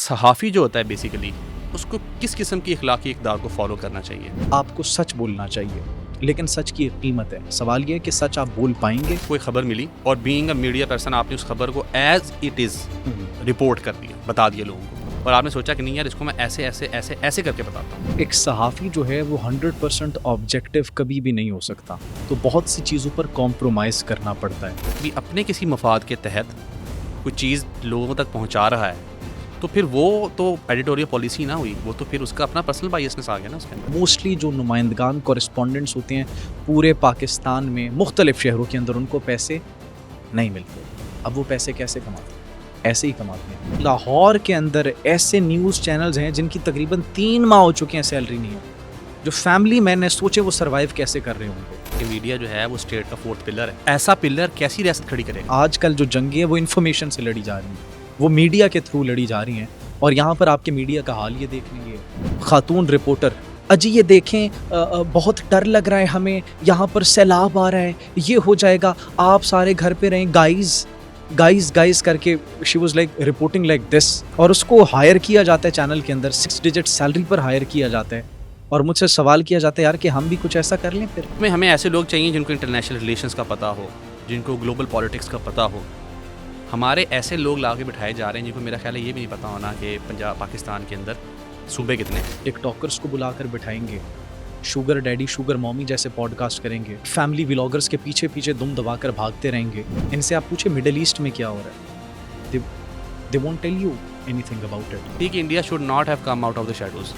सहाफ़ी जो होता है बेसिकली उसको किस किस्म की अखलाकी इक़दार को फॉलो करना चाहिए? आपको सच बोलना चाहिए, लेकिन सच की एक कीमत है। सवाल ये है कि सच आप बोल पाएंगे। कोई खबर मिली और बीइंग अ मीडिया पर्सन आपने उस खबर को एज इट इज़ रिपोर्ट कर दिया, बता दिया लोगों को, और आपने सोचा कि नहीं यार इसको मैं ऐसे ऐसे ऐसे ऐसे करके बताता हूँ। एक सहाफ़ी जो है वो 100% ऑब्जेक्टिव कभी भी नहीं हो सकता, तो बहुत सी चीज़ों पर कॉम्प्रोमाइज़ करना पड़ता है। भी अपने किसी मफाद के तहत कोई चीज़ लोगों तक पहुँचा रहा है तो फिर वो तो एडिटोरियल पॉलिसी ना हुई, वो तो फिर उसका अपना पर्सनल बायसनेस आ गया ना उसके अंदर। मोस्टली जो नुमाइंदगान कॉरेस्पॉन्डेंट्स होते हैं पूरे पाकिस्तान में मुख्तलिफ शहरों के अंदर, उनको पैसे नहीं मिलते। अब वो पैसे कैसे कमाते हैं? ऐसे ही कमाते हैं। लाहौर के अंदर ऐसे न्यूज़ चैनल्स हैं जिनकी तकरीबन 3 माह हो चुके हैं सैलरी नहीं है। जो फैमिली मैन है, सोचे वो सर्वाइव कैसे कर रहे होंगे। कि मीडिया जो है वो स्टेट का फोर्थ पिलर है। ऐसा पिलर कैसी रियासत खड़ी करेगा? आजकल जो जंगें हैं वो इन्फॉर्मेशन से लड़ी जा रही हैं, वो मीडिया के थ्रू लड़ी जा रही हैं। और यहाँ पर आपके मीडिया का हाल ये देख लीजिए, खातून रिपोर्टर, अजी ये देखें, बहुत डर लग रहा है हमें, यहाँ पर सैलाब आ रहा है, ये हो जाएगा, आप सारे घर पे रहें, गाइज गाइज गाइज करके she was like reporting like this. और उसको हायर किया जाता है चैनल के अंदर, 6 डिजिट सैलरी पर हायर किया जाता है, और मुझसे सवाल किया जाता है यार कि हम भी कुछ ऐसा कर लें फिर। हमें ऐसे लोग चाहिए जिनको इंटरनेशनल रिलेशंस का पता हो, जिनको ग्लोबल पॉलिटिक्स का पता हो। हमारे ऐसे लोग ला के बिठाए जा रहे हैं जिनको मेरा ख्याल है ये भी नहीं पता होना कि पंजाब पाकिस्तान के अंदर सूबे कितने हैं। टिकटॉकर्स को बुलाकर बिठाएंगे, शुगर डैडी शुगर मॉमी जैसे पॉडकास्ट करेंगे, फैमिली व्लॉगर्स के पीछे पीछे दुम दबाकर भागते रहेंगे। इनसे आप पूछे मिडिल ईस्ट में क्या हो रहा है, they won't tell you anything about it. ठीक, India should not have come out of the shadows,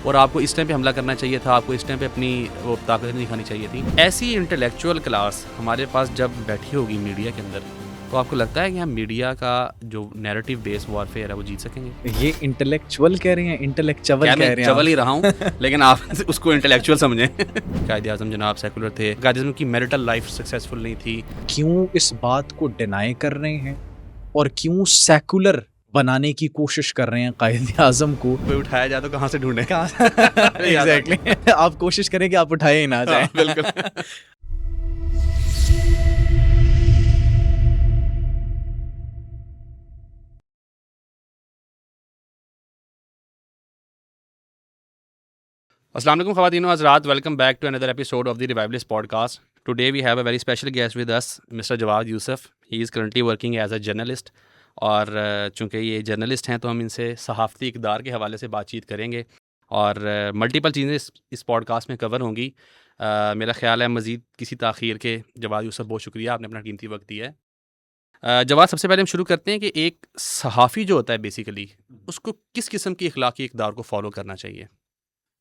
और आपको इस टाइम पे हमला करना चाहिए था, आपको इस टाइम पे अपनी वो ताकत नहीं दिखानी चाहिए थी। ऐसी इंटेलेक्चुअल क्लास हमारे पास जब बैठी होगी मीडिया के अंदर, तो आपको लगता है कि हम मीडिया का जो नैरेटिव बेस्ड वॉरफेयर है वो जीत सकेंगे? ये इंटेलेक्चुअल कह रहे हैं, इंटेलेक्चुअल कह रहे हैं। चवल ही रहा हूँ लेकिन आप उसको इंटेलेक्चुअल समझें। कायदे आज़म जनाब सेकुलर थे, कायदे आज़म की मैरिटल लाइफ सक्सेसफुल नहीं थी। क्यों इस बात को डिनाई कर रहे हैं और क्यों सेकुलर बनाने की कोशिश कर रहे हैं कायदे आज़म को? कोई उठाया जाए तो कहाँ से ढूंढे? एग्जैक्टली आप कोशिश करें कि आप उठाए ही ना जाए। बिल्कुल। अस्सलाम वालेकुम ख़वातीन व हज़रात, welcome back to another episode of the revivalist podcast. Today we have a very special guest with us, mister Jawad Yusuf. He is currently working as a journalist, और चूँकि ये जर्नलिस्ट हैं तो हम इनसे सहाफ़ती इक़दार के हवाले से बातचीत करेंगे, और मल्टीपल चीज़ें इस पॉडकास्ट में कवर होंगी। मेरा ख़्याल है मज़ीद किसी ताख़ीर के जवाद यूसुफ, बहुत शुक्रिया, आपने अपना कीमती वक्त दिया है। जवाद, सबसे पहले हम शुरू करते हैं कि एक सहाफ़ी जो होता है बेसिकली उसको किस किस्म की अखलाकी इक़दार को फ़ॉलो करना चाहिए?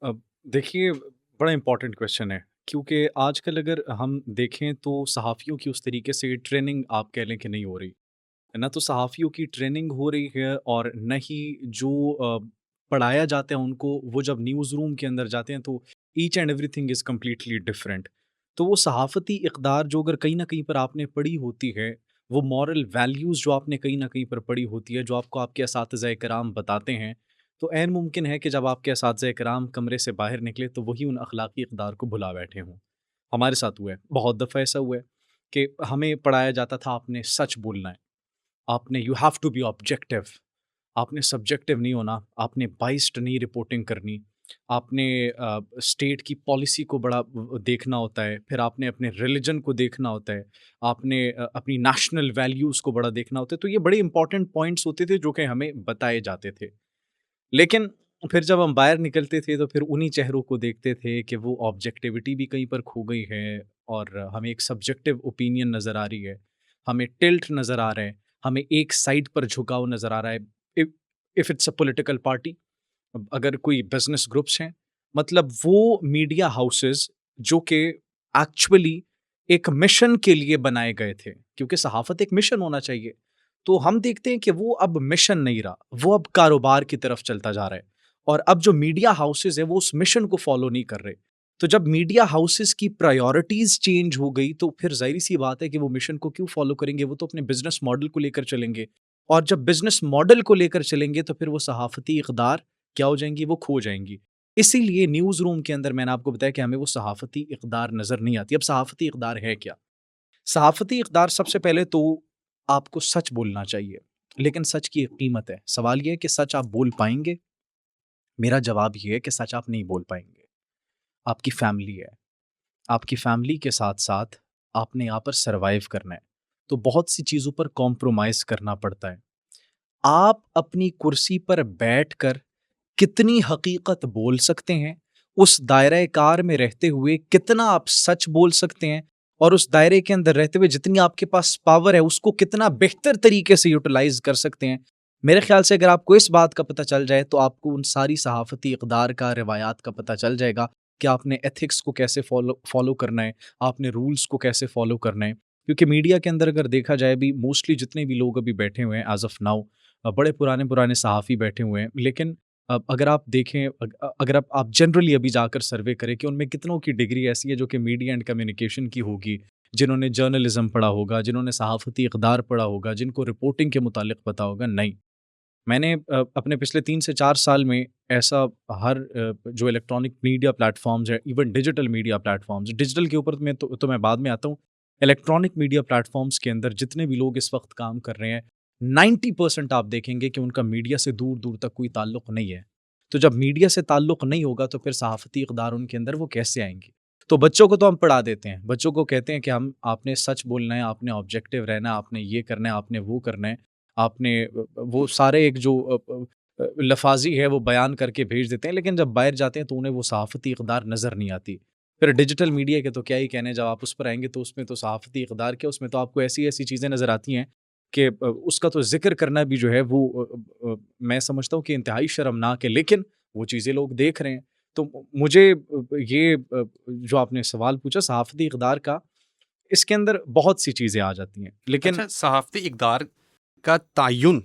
अब देखिए, बड़ा इम्पोर्टेंट क्वेश्चन है, क्योंकि आजकल अगर हम देखें तो सहाफ़ियों की उस तरीके से ट्रेनिंग आप कह लें कि नहीं हो रही। ना तो सहाफ़ियों की ट्रेनिंग हो रही है, और न ही जो पढ़ाया जाता है उनको, वो जब न्यूज़ रूम के अंदर जाते हैं तो each and everything is completely different. तो वो सहाफ़ती इक़दार जो अगर कहीं न कहीं पर आपने पढ़ी होती है, वो मॉरल वैल्यूज़ जो आपने कहीं न कहीं पर पढ़ी होती है, जो आपको आपके असातिज़ा कराम बताते हैं, तो ऐन मुमकिन है कि जब आपके असातिज़ा कराम कमरे से बाहर निकले तो वही उन अखलाकी इक़दार को भुला बैठे हों। हमारे साथ हुआ है, बहुत दफ़ा ऐसा हुआ है कि हमें पढ़ाया जाता था आपने सच बोलना है, आपने you have to be objective, आपने सब्जेक्टिव नहीं होना, आपने बाइस्ड नहीं रिपोर्टिंग करनी, आपने स्टेट की पॉलिसी को बड़ा देखना होता है, फिर आपने अपने रिलीजन को देखना होता है, आपने अपनी नेशनल वैल्यूज़ को बड़ा देखना होता है। तो ये बड़े इंपॉर्टेंट पॉइंट्स होते थे जो कि हमें बताए जाते थे। लेकिन फिर जब हम बाहर निकलते थे तो फिर उन्हीं चेहरों को देखते थे कि वो ऑब्जेक्टिविटी भी कहीं पर खो गई है, और हमें एक सब्जेक्टिव ओपिनियन नज़र आ रही है, हमें टिल्ट नज़र आ रहा है, हमें एक साइड पर झुकाव नज़र आ रहा है। If it's a political party, अगर कोई बिजनेस ग्रुप्स हैं, मतलब वो मीडिया हाउसेस जो कि एक्चुअली एक मिशन के लिए बनाए गए थे, क्योंकि सहाफ़त एक मिशन होना चाहिए। तो हम देखते हैं कि वो अब मिशन नहीं रहा, वो अब कारोबार की तरफ चलता जा रहा है, और अब जो मीडिया हाउसेस है वो उस मिशन को फॉलो नहीं कर रहे। तो जब मीडिया हाउसेस की प्रायोरिटीज चेंज हो गई तो फिर जाहिर सी बात है कि वो मिशन को क्यों फॉलो करेंगे, वो तो अपने बिजनेस मॉडल को लेकर चलेंगे, और जब बिजनेस मॉडल को लेकर चलेंगे तो फिर वो सहाफ़ती इक़दार क्या हो जाएंगी, वो खो जाएंगी। इसीलिए न्यूज़ रूम के अंदर मैंने आपको बताया कि हमें वो सहाफ़ती इक़दार नज़र नहीं आती। अब सहाफ़ती इक़दार है क्या? सहाफ़ती इक़दार सबसे पहले तो आपको सच बोलना चाहिए। लेकिन सच की एक कीमत है। सवाल ये है कि सच आप बोल पाएँगे? मेरा जवाब ये है कि सच आप नहीं बोल पाएँगे। आपकी फैमिली है, आपकी फैमिली के साथ-साथ आपने यहाँ पर सर्वाइव करना है, तो बहुत सी चीज़ों पर कॉम्प्रोमाइज़ करना पड़ता है। आप अपनी कुर्सी पर बैठकर कितनी हकीकत बोल सकते हैं, उस दायरे-कार में रहते हुए कितना आप सच बोल सकते हैं और उस दायरे के अंदर रहते हुए जितनी आपके पास पावर है, उसको कितना बेहतर तरीके से यूटिलाइज़ कर सकते हैं। मेरे ख़्याल से अगर आपको इस बात का पता चल जाए, तो आपको उन सारी सहाफ़ती इक़दार का, रिवायात का पता चल जाएगा कि आपने एथिक्स को कैसे फ़ॉलो करना है, आपने रूल्स को कैसे फ़ॉलो करना है। क्योंकि मीडिया के अंदर अगर देखा जाए अभी मोस्टली जितने भी लोग अभी बैठे हुए हैं एज़ ऑफ़ नाउ बड़े पुराने-पुराने सहाफ़ी बैठे हुए हैं। लेकिन अगर आप देखें अगर आप जनरली अभी जाकर सर्वे करें कि उनमें कितनों की डिग्री ऐसी है जो कि मीडिया एंड कम्युनिकेशन की होगी, जिन्होंने जर्नलिज़्म पढ़ा होगा, जिन्होंने सहाफ़ती इक़दार पढ़ा होगा, जिनको रिपोर्टिंग के मुतालिक पता होगा, नहीं। मैंने अपने पिछले 3 से 4 साल में ऐसा हर जो इलेक्ट्रॉनिक मीडिया प्लेटफ़ॉर्म्स हैं, even digital media platforms, digital के ऊपर तो मैं बाद में आता हूँ। इलेक्ट्रॉनिक मीडिया प्लेटफ़ॉर्म्स के अंदर जितने भी लोग इस वक़्त काम कर रहे हैं, 90% आप देखेंगे कि उनका मीडिया से दूर-दूर तक कोई ताल्लुक नहीं है। तो जब मीडिया से ताल्लुक नहीं होगा, तो फिर सहाफ़ती इक़दार उनके अंदर वो कैसे आएँगे? तो बच्चों को तो हम पढ़ा देते हैं। बच्चों को कहते हैं कि हम आपने सच बोलना है, आपने ऑब्जेक्टिव रहना है, आपने ये करना है, आपने वो करना है। आपने वो सारे एक जो लफ़ाज़ी है वो बयान करके भेज देते हैं, लेकिन जब बाहर जाते हैं तो उन्हें वो सहाफ़ती इक़दार नज़र नहीं आती। फिर डिजिटल मीडिया के तो क्या ही कहने, जब आप उस पर आएँगे तो उसमें तो सहाफ़ती इक़दार क्या, उसमें तो आपको ऐसी-ऐसी चीज़ें नज़र आती हैं कि उसका तो ज़िक्र करना भी जो है वो मैं समझता हूँ कि इंतहाई शर्मनाक है, लेकिन वो चीज़ें लोग देख रहे हैं। तो मुझे ये जो आपने सवाल पूछा सहाफ़ती इक़दार का, इसके अंदर बहुत सी चीज़ें आ जाती हैं। लेकिन अच्छा, सहाफ़ती इक़दार का तयन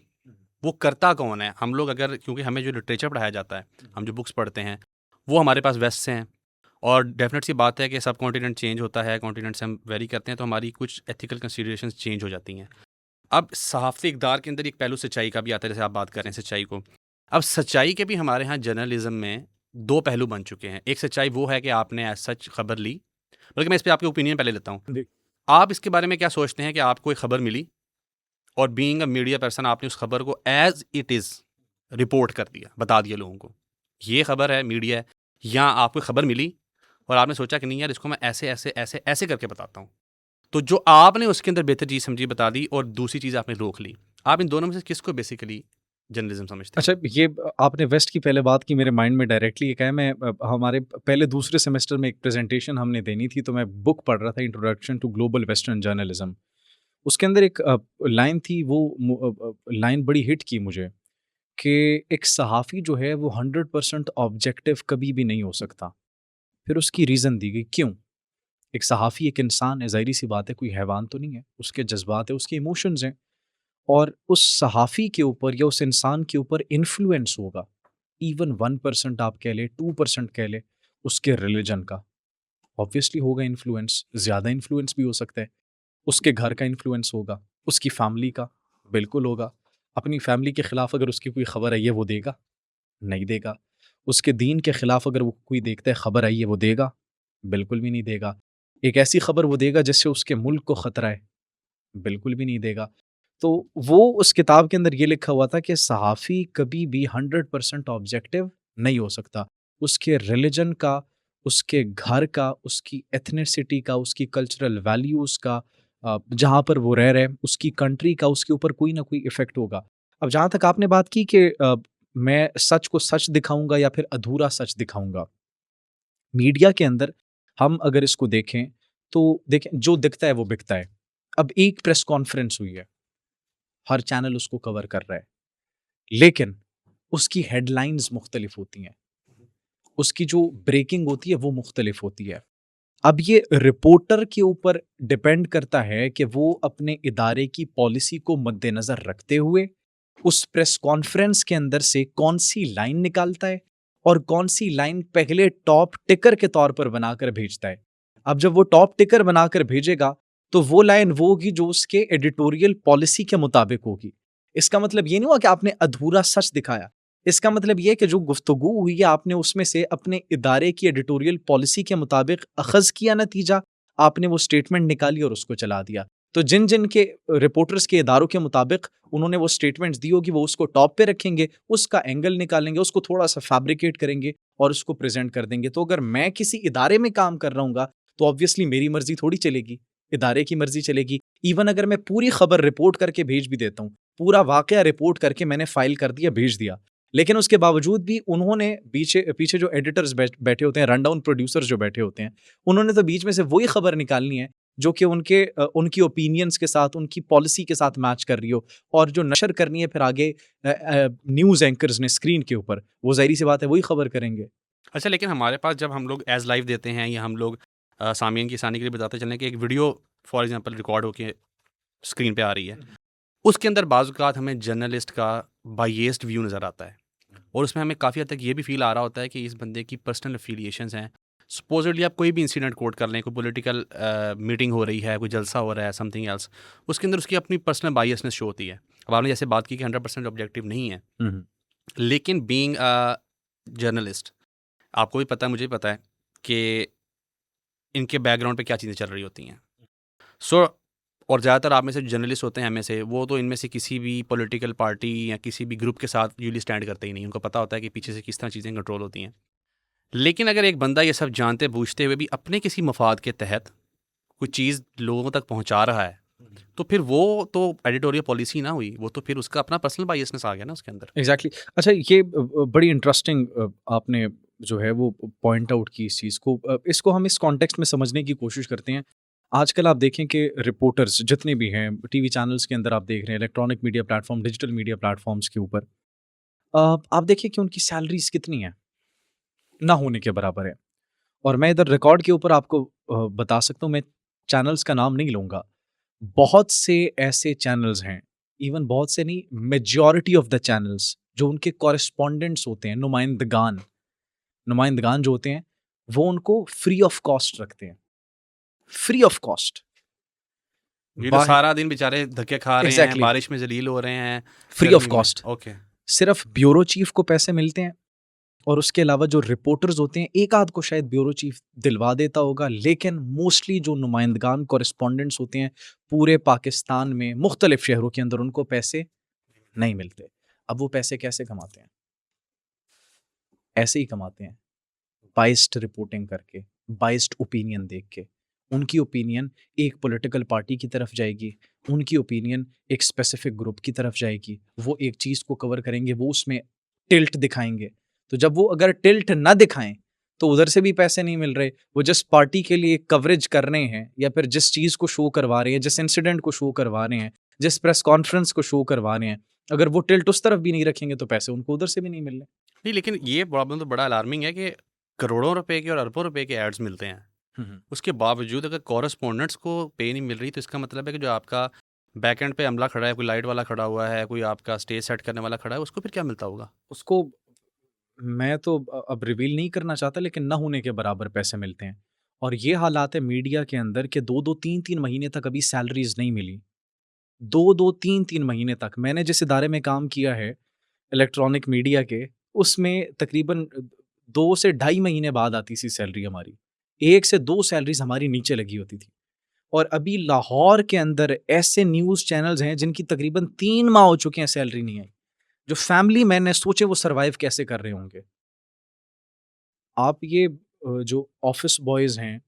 वो करता कौन है? हम लोग अगर, क्योंकि हमें जो लिटरेचर पढ़ाया जाता है, हम जो बुक्स पढ़ते हैं, वो हमारे पास वेस्ट से हैं और डेफ़िनेट सी बात है कि सब कॉन्टिनेंट चेंज होता है, कॉन्टिनेंट से हम वेरी करते हैं, तो हमारी कुछ एथिकल कंसीडरेशंस चेंज हो जाती हैं। अब सहाफ़ती इक़दार के अंदर एक पहलू सच्चाई का भी आता है, जैसे आप बात कर रहे हैं सच्चाई को। अब सच्चाई के भी हमारे यहाँ जर्नलिज़्म में 2 पहलू बन चुके हैं। एक सच्चाई वो है कि आपने एज़ सच खबर ली, बल्कि मैं इस पे आपके ओपिनियन पहले लेता हूँ। दे आप इसके बारे में क्या सोचते हैं कि आपको एक खबर मिली और बीइंग अ मीडिया पर्सन आपने उस खबर को एज़ इट इज़ रिपोर्ट कर दिया, बता दिया लोगों को। ये खबर है, मीडिया है, या आपको खबर मिली और आपने सोचा कि नहीं यार, इसको मैं ऐसे करके बताता हूँ। तो जो आपने उसके अंदर बेहतर चीज़ समझी बता दी और दूसरी चीज़ आपने रोक ली। आप इन दोनों में से किसको बेसिकली जर्नलिज़्म समझते हैं? अच्छा, ये आपने वेस्ट की पहले बात की, मेरे माइंड में डायरेक्टली एक है। मैं हमारे पहले दूसरे सेमेस्टर में एक प्रेजेंटेशन हमने देनी थी, तो मैं बुक पढ़ रहा था, introduction to global western journalism. उसके अंदर एक लाइन थी, वो लाइन बड़ी हिट की मुझे कि एक सहाफ़ी जो है वो 100% ऑब्जेक्टिव कभी भी नहीं हो सकता। फिर उसकी रीज़न दी गई क्यों? एक सहाफ़ी एक इंसान है, ज़ाहिर-सी बात है, कोई हैवान तो नहीं है। उसके जज़्बात है, उसके इमोशंस हैं और उस सहाफ़ी के ऊपर या उस इंसान के ऊपर इन्फ्लुएंस होगा, इवन 1% आप कह लें, 2% कह लें, उसके रिलिजन का। ऑब्वियसली होगा इन्फ्लुएंस, ज़्यादा इन्फ्लुएंस भी हो सकता है। उसके घर का इन्फ्लुएंस होगा, उसकी फैमिली का, बिल्कुल होगा। अपनी फैमिली के खिलाफ अगर उसकी कोई खबर आई है, वो देगा? नहीं देगा। उसके दीन के खिलाफ अगर वो कोई देखता है खबर आई है, वो देगा? बिल्कुल भी नहीं देगा। एक ऐसी खबर वो देगा जिससे उसके मुल्क को खतरा है? बिल्कुल भी नहीं देगा। तो वो उस किताब के अंदर ये लिखा हुआ था कि सहाफ़ी कभी भी 100% ऑब्जेक्टिव नहीं हो सकता। उसके रिलिजन का, उसके घर का, उसकी एथनिसिटी का, उसकी कल्चरल वैल्यूज़ का, जहाँ पर वो रह रहे हैं, उसकी कंट्री का, उसके ऊपर कोई ना कोई इफ़ेक्ट होगा। अब जहाँ तक आपने बात की कि मैं सच को सच दिखाऊँगा या फिर अधूरा सच दिखाऊँगा। मीडिया के अंदर हम अगर इसको देखें, तो देखें जो दिखता है वो बिकता है। अब एक प्रेस कॉन्फ्रेंस हुई है, हर चैनल उसको कवर कर रहा है, लेकिन उसकी हेडलाइंस मुख्तलिफ होती हैं, उसकी जो ब्रेकिंग होती है वो मुख्तलिफ होती है। अब ये रिपोर्टर के ऊपर डिपेंड करता है कि वो अपने इदारे की पॉलिसी को मद्देनज़र रखते हुए उस प्रेस कॉन्फ्रेंस के अंदर से कौन सी लाइन निकालता है और कौन सी लाइन पहले टॉप टिकर के तौर पर बनाकर भेजता है। अब जब वो टॉप टिकर बनाकर भेजेगा, तो वो लाइन वो होगी जो उसके एडिटोरियल पॉलिसी के मुताबिक होगी। इसका मतलब ये नहीं हुआ कि आपने अधूरा सच दिखाया। इसका मतलब ये है कि जो गुफ्तगू हुई है, आपने उसमें से अपने इदारे की एडिटोरियल पॉलिसी के मुताबिक अखज़ किया नतीजा, आपने वो स्टेटमेंट निकाली और उसको चला दिया। तो जिन के रिपोर्टर्स के इदारों के मुताबिक उन्होंने वो स्टेटमेंट्स दी होगी, वो उसको टॉप पे रखेंगे, उसका एंगल निकालेंगे, उसको थोड़ा-सा फैब्रिकेट करेंगे और उसको प्रेज़ेंट कर देंगे। तो अगर मैं किसी इदारे में काम कर रहा हूँगा, तो ऑब्वियसली मेरी मर्ज़ी थोड़ी चलेगी, इदारे की मर्ज़ी चलेगी। इवन अगर मैं पूरी खबर रिपोर्ट करके भेज भी देता हूँ, पूरा वाक़या रिपोर्ट करके मैंने फ़ाइल कर दिया, भेज दिया। लेकिन उसके बावजूद भी उन्होंने पीछे पीछे जो एडिटर्स बैठे होते हैं, रनडाउन प्रोड्यूसर्स जो बैठे होते हैं, उन्होंने तो बीच में से वही खबर निकालनी है जो कि उनकी ओपिनियंस के साथ, उनकी पॉलिसी के साथ मैच कर रही हो, और जो नशर करनी है फिर आगे न्यूज़ एंकर्स ने स्क्रीन के ऊपर, वो ज़ाहिर-सी बात है वही खबर करेंगे। अच्छा, लेकिन हमारे पास जब हम लोग एज़ लाइव देते हैं या हम लोग सामीन की आसानी के लिए बताते चलें कि एक वीडियो फॉर एग्ज़ाम्पल रिकॉर्ड होके स्क्रीन पे आ रही है, उसके अंदर बाज़ औक़ात हमें जर्नलिस्ट का बायस्ड व्यू नज़र आता है और उसमें हमें काफ़ी हद तक ये भी फ़ील आ रहा होता है कि इस बंदे की पर्सनल एफ़िलिएशंस हैं। सपोज़िटली आप कोई भी इंसिडेंट कोट कर लें, कोई पॉलिटिकल मीटिंग हो रही है, कोई जलसा हो रहा है, समथिंग एल्स, उसके अंदर उसकी अपनी पर्सनल बायसनेस शो होती है। अब आपने जैसे बात की कि 100% ऑब्जेक्टिव नहीं है, हुँ, हुँ। लेकिन बीइंग अ जर्नलिस्ट, आपको भी पता है, मुझे भी पता है कि इनके बैकग्राउंड पे क्या चीज़ें चल रही होती हैं। सो और ज़्यादातर आप में से जर्नलिस्ट होते हैं, हम में से, वो तो इनमें से किसी भी पॉलिटिकल पार्टी या किसी भी ग्रुप के साथ यूजुअली स्टैंड करते ही नहीं। उनको पता होता है कि पीछे से किस तरह चीज़ें कंट्रोल होती हैं। लेकिन अगर एक बंदा ये सब जानते बूझते हुए भी अपने किसी मफाद के तहत कोई चीज़ लोगों तक पहुंचा रहा है, तो फिर वो तो एडिटोरियल पॉलिसी ना हुई, वो तो फिर उसका अपना पर्सनल बायसनेस आ गया ना उसके अंदर। एग्ज़ैक्टली। अच्छा, ये बड़ी इंटरेस्टिंग आपने जो है वो पॉइंट आउट की इस चीज़ को। इसको हम इस कॉन्टेक्स्ट में समझने की कोशिश करते हैं। आजकल आप देखें कि रिपोर्टर्स जितने भी हैं, टीवी चैनल्स के अंदर आप देख रहे हैं, electronic media platform, digital media platforms के ऊपर, आप देखिए कि उनकी सैलरीज़ कितनी हैं, ना होने के बराबर है। और मैं इधर रिकॉर्ड के ऊपर आपको बता सकता हूँ, मैं चैनल्स का नाम नहीं लूँगा। बहुत से ऐसे चैनल्स हैं, इवन बहुत से नहीं, मेजॉरिटी ऑफ द चैनल्स जो उनके कॉरेस्पॉन्डेंट्स होते हैं, नुमाइंदगान जो होते हैं, वो उनको फ्री ऑफ कॉस्ट रखते हैं। Free of cost. ये तो बाह सारा दिन बेचारे धक्के खा रहे हैं, एग्ज़ैक्टली, बारिश में ज़लील हो रहे हैं, फ्री ऑफ गर्मी में। कॉस्ट। ओके। सिर्फ़ ब्यूरो चीफ को पैसे मिलते हैं, और उसके अलावा जो रिपोर्टर्स होते हैं, एक आध को शायद ब्यूरो चीफ दिलवा देता होगा, लेकिन मोस्टली जो नुमाइंदगान कॉरेस्पॉन्डेंट्स होते हैं, पूरे पाकिस्तान में मुख्तलिफ शहरों के अंदर उनको पैसे नहीं मिलते। अब वो पैसे कैसे कमाते हैं? ऐसे ही कमाते हैं, बाइस्ड रिपोर्टिंग करके, बाइस्ड ओपिनियन देख के। उनकी ओपिनियन एक पॉलिटिकल पार्टी की तरफ जाएगी, उनकी ओपिनियन एक स्पेसिफिक ग्रुप की तरफ जाएगी। वो एक चीज़ को कवर करेंगे, वो उसमें टिल्ट दिखाएँगे। तो जब वो अगर टिल्ट ना दिखाएँ, तो उधर से भी पैसे नहीं मिल रहे। वो जिस पार्टी के लिए कवरेज कर रहे हैं, या फिर जिस चीज़ को शो करवा रहे हैं, जिस इंसिडेंट को शो करवा रहे हैं, जिस प्रेस कॉन्फ्रेंस को शो करवा रहे हैं, अगर वो टिल्ट उस तरफ भी नहीं रखेंगे, तो पैसे उनको उधर से भी नहीं मिल रहे। नहीं, लेकिन ये प्रॉब्लम तो बड़ा अलार्मिंग है कि करोड़ों रुपए के और अरबों रुपए के एड्स मिलते हैं। हुँ, हुँ। उसके बावजूद अगर कॉरेस्पॉन्डेंट्स को पे नहीं मिल रही, तो इसका मतलब है कि जो आपका बैकएंड पे अमला खड़ा है, कोई लाइट वाला खड़ा हुआ है, कोई आपका स्टेज सेट करने वाला खड़ा है, उसको फिर क्या मिलता होगा? उसको मैं तो अब रिवील नहीं करना चाहता, लेकिन ना होने के बराबर पैसे मिलते हैं। और ये हालात है मीडिया के अंदर कि 2-2 3-3 महीने तक अभी सैलरीज़ नहीं मिली। 2-2 3-3 महीने तक। मैंने जिस इदारे में काम किया है, इलेक्ट्रॉनिक मीडिया के, उसमें तकरीबन 2 से ढाई महीने बाद आती थी सैलरी हमारी। 1 से 2 सैलरीज़ हमारी नीचे लगी होती थी। और अभी लाहौर के अंदर ऐसे न्यूज़ चैनल्स हैं जिनकी तकरीबन 3 माह हो चुके हैं, सैलरी नहीं आई। जो फैमिली मैन है, सोचे वो सर्वाइव कैसे कर रहे होंगे। आप ये जो ऑफ़िस बॉयज़ हैं,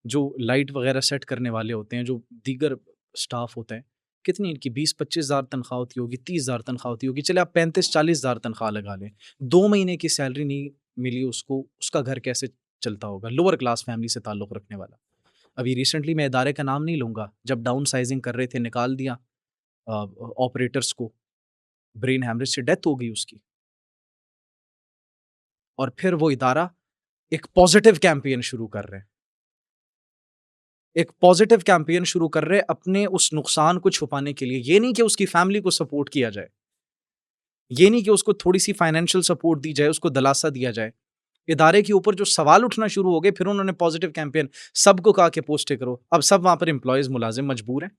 जो लाइट वग़ैरह सेट करने वाले होते हैं, जो दीगर स्टाफ़ होता है, कितनी इनकी 20-25 हज़ार तनख़्वाह होती होगी, 30 हज़ार तनख़्वाह होती होगी। चलिए आप 35-40 हज़ार तनख़्वाह लगा लें। 2 महीने की सैलरी नहीं मिली उसको, उसका घर कैसे चलता होगा? लोअर क्लास फ़ैमिली से ताल्लुक़ रखने वाला। अभी रिसेंटली, मैं इदारे का नाम नहीं लूँगा, जब डाउन साइज़िंग कर रहे थे, निकाल दिया ऑपरेटर्स को, ब्रेन हैमरेज से डेथ हो गई उसकी। और फिर वो इदारा एक पॉज़िटिव कैंपेन शुरू कर रहे हैं। एक पॉज़िटिव कैंपेन शुरू कर रहे हैं अपने उस नुकसान को छुपाने के लिए। ये नहीं कि उसकी फैमिली को सपोर्ट किया जाए। ये नहीं कि उसको थोड़ी-सी फाइनेंशियल सपोर्ट दी जाए, उसको दिलासा दिया जाए। इदारे के ऊपर जो सवाल उठना शुरू हो गए, फिर उन्होंने पॉज़िटिव कैंपेन सबको कहा कि पोस्टें करो। अब सब वहाँ पर एम्प्लॉइज़ मुलाज़िम मजबूर हैं।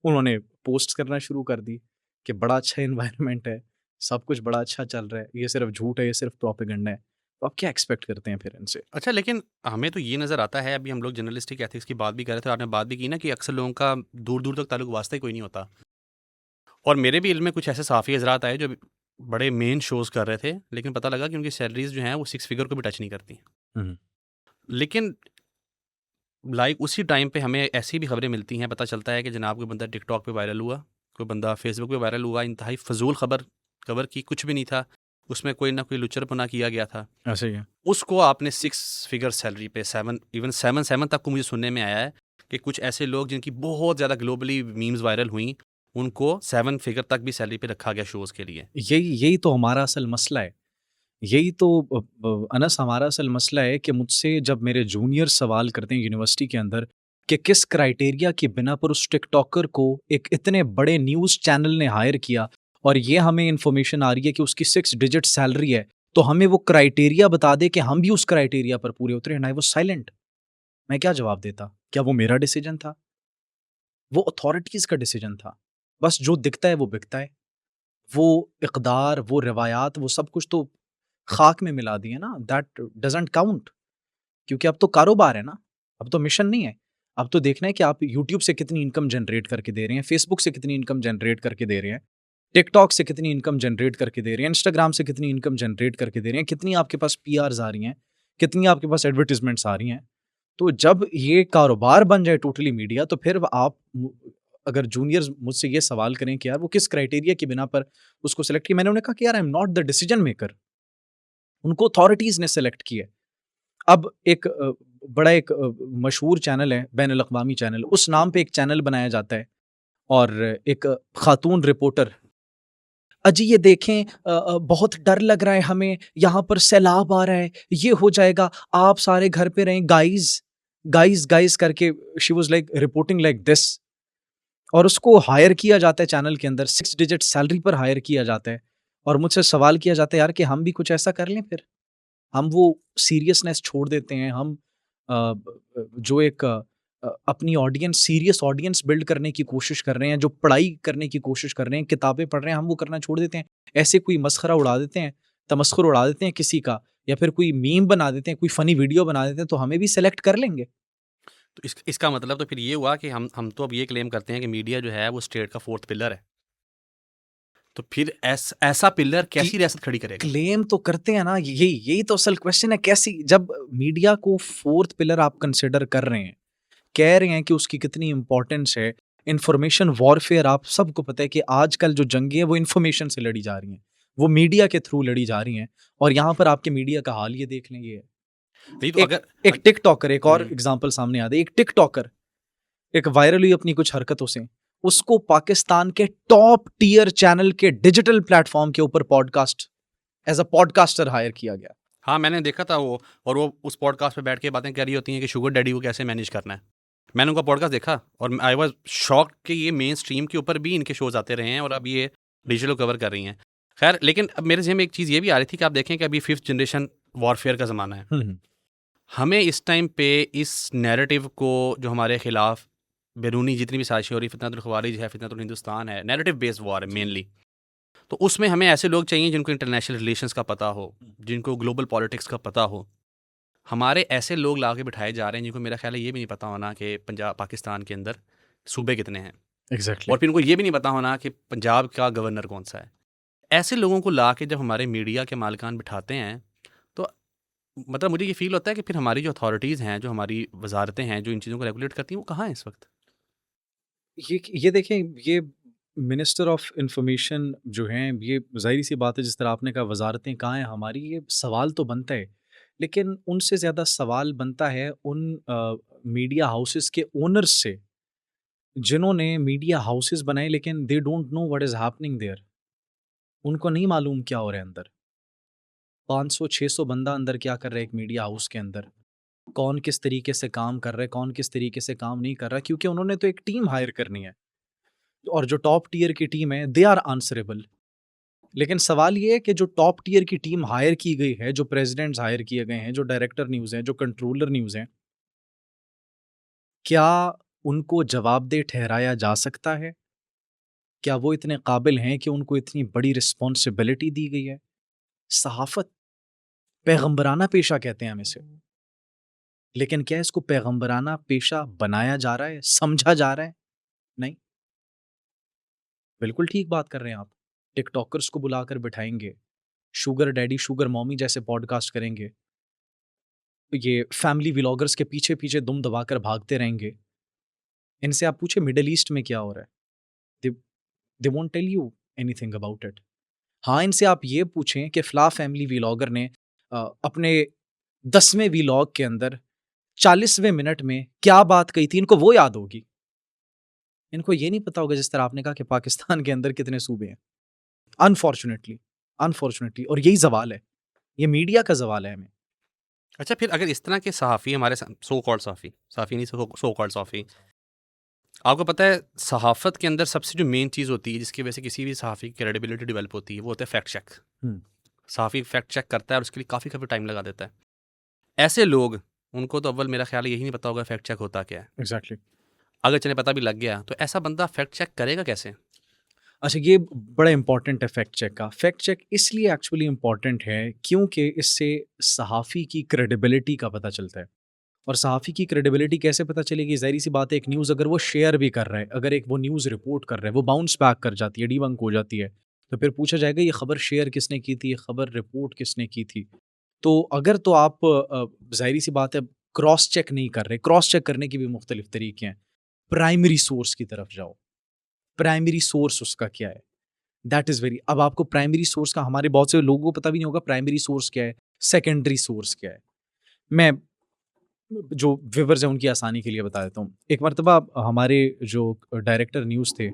उन्होंने पोस्ट करना शुरू कर दी कि बड़ा अच्छा एनवायरनमेंट है, सब कुछ बड़ा अच्छा चल रहा है, ये सिर्फ़ झूठ है, ये सिर्फ़ प्रोपेगेंडा है। तो आप क्या एक्सपेक्ट करते हैं फिर इनसे? अच्छा, लेकिन हमें तो ये नज़र आता है, अभी हम लोग जर्नलिस्टिक एथिक्स की बात भी कर रहे थे, आपने बात भी की ना कि अक्सर लोगों का दूर-दूर तक ताल्लुक वास्ता ही कोई नहीं होता। और मेरे भी इल्म में कुछ ऐसे सहाफ़ी हज़रात आए जो बड़े मेन शोज़ कर रहे थे, लेकिन पता लगा कि उनकी सैलरीज़ जो हैं वो 6 फिगर को भी टच नहीं करती। हुँ, लेकिन लाइक उसी टाइम पे हमें ऐसी भी खबरें मिलती हैं, पता चलता है कि जनाब कोई बंदा टिकटॉक पे वायरल हुआ, कोई बंदा फेसबुक पे वायरल हुआ, इंतहाई फ़ज़ूल खबर कवर की, कुछ भी नहीं था, उसमें कोई ना कोई लुच्चरपना किया गया था। ऐसे ही है। उसको आपने 6 फिगर सैलरी पे 7 इवन 7 तक को मुझे सुनने में आया है कि कुछ ऐसे लोग जिनकी बहुत ज़्यादा ग्लोबली मीम्स वायरल हुई, उनको 7 फिगर तक भी सैलरी पे रखा गया शोज़ के लिए। यही यही तो हमारा असल मसला है। यही तो अनस हमारा असल मसला है कि मुझसे जब मेरे जूनियर सवाल करते हैं यूनिवर्सिटी के अंदर कि किस क्राइटेरिया की बिना पर उस टिकटॉकर को एक इतने बड़े न्यूज़ चैनल ने हायर किया और ये हमें इन्फॉर्मेशन आ रही है कि उसकी 6 डिजिट सैलरी है, तो हमें वो क्राइटेरिया बता दे कि हम भी उस क्राइटेरिया पर पूरे उतरे एंड आई वाज़ साइलेंट। मैं क्या जवाब देता? क्या वो मेरा डिसीजन था? वो अथॉरिटीज़ का डिसीजन था। बस जो दिखता है वो बिकता है। वो इक़दार, वो रिवायात, वो सब कुछ तो खाक में मिला दिए ना, दैट डज़न्ट काउंट। क्योंकि अब तो कारोबार है ना, अब तो मिशन नहीं है। अब तो देखना है कि आप यूट्यूब से कितनी इनकम जनरेट करके दे रहे हैं, फेसबुक से कितनी इनकम जनरेट करके दे रहे हैं, टिकटॉक से कितनी इनकम जनरेट करके दे रहे हैं, इंस्टाग्राम से कितनी इनकम जनरेट करके दे रहे हैं, कितनी आपके पास पीआर्स आ रही हैं, कितनी आपके पास एडवर्टाइज़मेंट्स आ रही हैं। तो जब ये कारोबार बन जाए टोटली मीडिया, तो फिर आप अगर जूनियर्स मुझसे ये सवाल करें कि यार वो किस क्राइटेरिया की बिना पर उसको सेलेक्ट किया, मैंने उन्हें कहा कि यार I am not the decision maker, उनको अथॉरिटीज़ ने सेलेक्ट किया है। अब एक बड़ा एक मशहूर चैनल है, बैनुल अक़वामी चैनल, उस नाम पे एक चैनल बनाया जाता है और एक खातून रिपोर्टर, अजी ये देखें बहुत डर लग रहा है हमें, यहाँ पर सैलाब आ रहा है, ये हो जाएगा, आप सारे घर पे रहें, गाइज़, गाइज़, गाइज़ करके she was like reporting like this और उसको हायर किया जाता है चैनल के अंदर, 6 डिजिट सैलरी पर हायर किया जाता है और मुझसे सवाल किया जाता है यार कि हम भी कुछ ऐसा कर लें फिर? हम वो सीरियसनेस छोड़ देते हैं, हम जो एक अपनी ऑडियंस सीरियस ऑडियंस बिल्ड करने की कोशिश कर रहे हैं, जो पढ़ाई करने की कोशिश कर रहे हैं, किताबें पढ़ रहे हैं, हम वो करना छोड़ देते हैं। ऐसे कोई मसखरा उड़ा देते हैं, तमस्खुर उड़ा देते हैं किसी का या फिर कोई मीम बना देते हैं, कोई फ़नी वीडियो बना देते हैं, तो हमें भी सेलेक्ट कर लेंगे। तो इसका मतलब तो फिर ये हुआ कि हम तो अब ये क्लेम करते हैं कि मीडिया जो है वो स्टेट का 4th पिलर है। तो फिर ऐसा पिलर क्ल कैसी रियासत खड़ी करेगा? क्लेम तो करते हैं ना, यही यही तो असल क्वेश्चन है, कैसी जब मीडिया को 4th पिलर आप कंसिडर कर रहे हैं, कह रहे हैं कि उसकी कितनी इम्पोर्टेंस है, इन्फॉर्मेशन वॉरफेयर आप सबको पता है कि आजकल जो जंगें हैं वो इन्फॉर्मेशन से लड़ी जा रही हैं, वो मीडिया के थ्रू लड़ी जा रही हैं और यहाँ पर आपके मीडिया का हाल ये देख लें, ये है। नहीं तो एक अगर एक टिकटॉकर, एक और हुँ। एग्ज़ाम्पल सामने याद है, एक टिकटॉकर, एक वायरल हुई अपनी कुछ हरकतों से, उसको पाकिस्तान के टॉप टियर चैनल के डिजिटल प्लेटफ़ॉर्म के ऊपर podcast as a podcaster hire किया गया। हाँ, मैंने देखा था वो, और वो उस पॉडकास्ट पे बैठ के बातें कर रही होती हैं कि शुगर डैडी को कैसे मैनेज करना है। मैंने उनका पॉडकास्ट देखा और आई वाज़ शॉक्ड कि ये मेन स्ट्रीम के ऊपर भी इनके शोज़ आते रहे हैं और अब ये डिजिटल कवर कर रही हैं। ख़ैर, लेकिन अब मेरे ज़हन में एक चीज़ ये भी आ रही थी कि आप देखें कि अभी 5th जनरेशन वॉरफेयर का ज़माना है। हुँ, हुँ। हमें इस टाइम पे इस नैरेटिव को जो हमारे खिलाफ बैरूनी जितनी भी साजिशें हो रही, फितनतुल ख़वारिज है, फितनतुल हिंदुस्तान है, नैरेटिव बेस्ड वॉर है मेनली। तो उसमें हमें ऐसे लोग चाहिए जिनको इंटरनेशनल रिलेशंस का पता हो, जिनको ग्लोबल पॉलिटिक्स का पता हो। हमारे ऐसे लोग ला के बिठाए जा रहे हैं जिनको मेरा ख़्याल है ये भी नहीं पता होना कि पंजाब पाकिस्तान के अंदर सूबे कितने हैं, एग्ज़ैक्टली। और फिर उनको ये भी नहीं पता होना कि पंजाब का गवर्नर कौन-सा है। ऐसे लोगों को ला के जब हमारे मीडिया के मालिकान बिठाते हैं, तो मतलब मुझे ये फ़ील होता है कि फिर हमारी जो अथॉरिटीज़ हैं, जो हमारी वज़ारतें हैं, जो इन चीज़ों को रेगुलेट करती हैं, वो कहाँ हैं इस वक़्त? ये देखें, ये मिनिस्टर ऑफ इंफॉर्मेशन जो हैं, ये ज़ाहिर-सी बात है, जिस तरह आपने कहा वज़ारतें कहाँ हैं हमारी, ये सवाल तो बनता है। लेकिन उनसे ज़्यादा सवाल बनता है उन मीडिया हाउसेज़ के ओनर्स से, जिन्होंने मीडिया हाउसेज़ बनाए लेकिन they don't know what is happening there. उनको नहीं मालूम क्या हो रहा है अंदर। 500-600 बंदा अंदर क्या कर रहा है एक मीडिया हाउस के अंदर। कौन किस तरीके से काम कर रहा है, कौन किस तरीके से काम नहीं कर रहा, क्योंकि उन्होंने तो एक टीम हायर करनी है और जो टॉप टियर की टीम है, दे आर आंसरेबल। लेकिन सवाल ये है कि जो टॉप टियर की टीम हायर की गई है, जो प्रेज़िडेंट्स हायर किए गए हैं, जो डायरेक्टर न्यूज़ हैं, जो कंट्रोलर न्यूज़ हैं, क्या उनको जवाबदेह ठहराया जा सकता है? क्या वो इतने काबिल हैं कि उनको इतनी बड़ी रिस्पॉन्सिबिलिटी दी गई है? सहाफ़त पैगंबराना पेशा कहते हैं हम इसे। लेकिन क्या इसको पैगंबराना पेशा बनाया जा रहा है, समझा जा रहा है? नहीं। बिल्कुल ठीक बात कर रहे हैं आप। टिकटॉकर्स को बुलाकर बिठाएँगे, शुगर डैडी, शुगर मम्मी जैसे पॉडकास्ट करेंगे। ये फैमिली व्लॉगर्स के पीछे-पीछे दुम दबाकर भागते रहेंगे। इनसे आप पूछिए मिडल ईस्ट में क्या हो रहा है? They they won't tell you anything about it. हाँ, इनसे आप ये पूछें कि फ़लाँ फैमिली व्लॉगर ने अपने 10वें व्लॉग के अंदर 40वें मिनट में क्या बात कही थी, इनको वो याद होगी। इनको ये नहीं पता होगा जिस तरह आपने कहा कि पाकिस्तान के अंदर कितने सूबे हैं। अनफॉर्च्यूनेटली, अनफॉर्च्यूनेटली और यही ज़वाल है। ये मीडिया का ज़वाल है हमें। अच्छा, फिर अगर इस तरह के सहाफ़ी हमारे सो कॉल्ड सहाफ़ी सहाफ़ी नहीं, सो कॉल्ड सहाफ़ी, आपको पता है सहाफ़त के अंदर सबसे जो मेन चीज़ होती है जिसकी वजह से किसी भी सहाफ़ी की क्रेडिबिलिटी डेवलप होती है, वो होता है फैक्ट चेक। हुँ, सहाफ़ी फैक्ट चेक करता है और उसके लिए काफ़ी टाइम लगा देता है। ऐसे लोग, उनको तो अव्वल मेरा ख़्याल है यही नहीं पता होगा फैक्ट चेक होता क्या है। एग्ज़ैक्टली। अगर चलें पता भी लग गया, तो ऐसा बंदा फैक्ट चेक करेगा कैसे? अच्छा, ये बड़ा इम्पोर्टेंट है फैक्ट चेक का। फैक्ट चेक इसलिए एक्चुअली इम्पोर्टेंट है क्योंकि इससे सहाफ़ी की क्रेडिबिलिटी का पता चलता है। और सहाफ़ी की क्रेडिबिलिटी कैसे पता चलेगी? ज़ाहिर-सी बात है, एक न्यूज़ अगर वो शेयर भी कर रहा है, अगर एक वो न्यूज़ रिपोर्ट कर रहा है, वो बाउंस बैक कर जाती है, डिबंक हो जाती है, तो फिर पूछा जाएगा ये खबर शेयर किसने की थी, ये खबर रिपोर्ट किसने की थी? तो अगर तो आप ज़ाहिर-सी बात है क्रॉस चेक नहीं कर रहे, क्रॉस चेक करने के भी मुख्तलिफ तरीके हैं। प्राइमरी सोर्स की तरफ जाओ, प्राइमरी सोर्स उसका क्या है? दैट इज़ वेरी अब आपको प्राइमरी सोर्स का हमारे बहुत से लोगों को पता भी नहीं होगा प्राइमरी सोर्स क्या है, सेकेंडरी सोर्स क्या है। मैं जो व्यूअर्स हैं उनकी आसानी के लिए बता देता हूँ। एक मर्तबा हमारे जो डायरेक्टर न्यूज़ थे,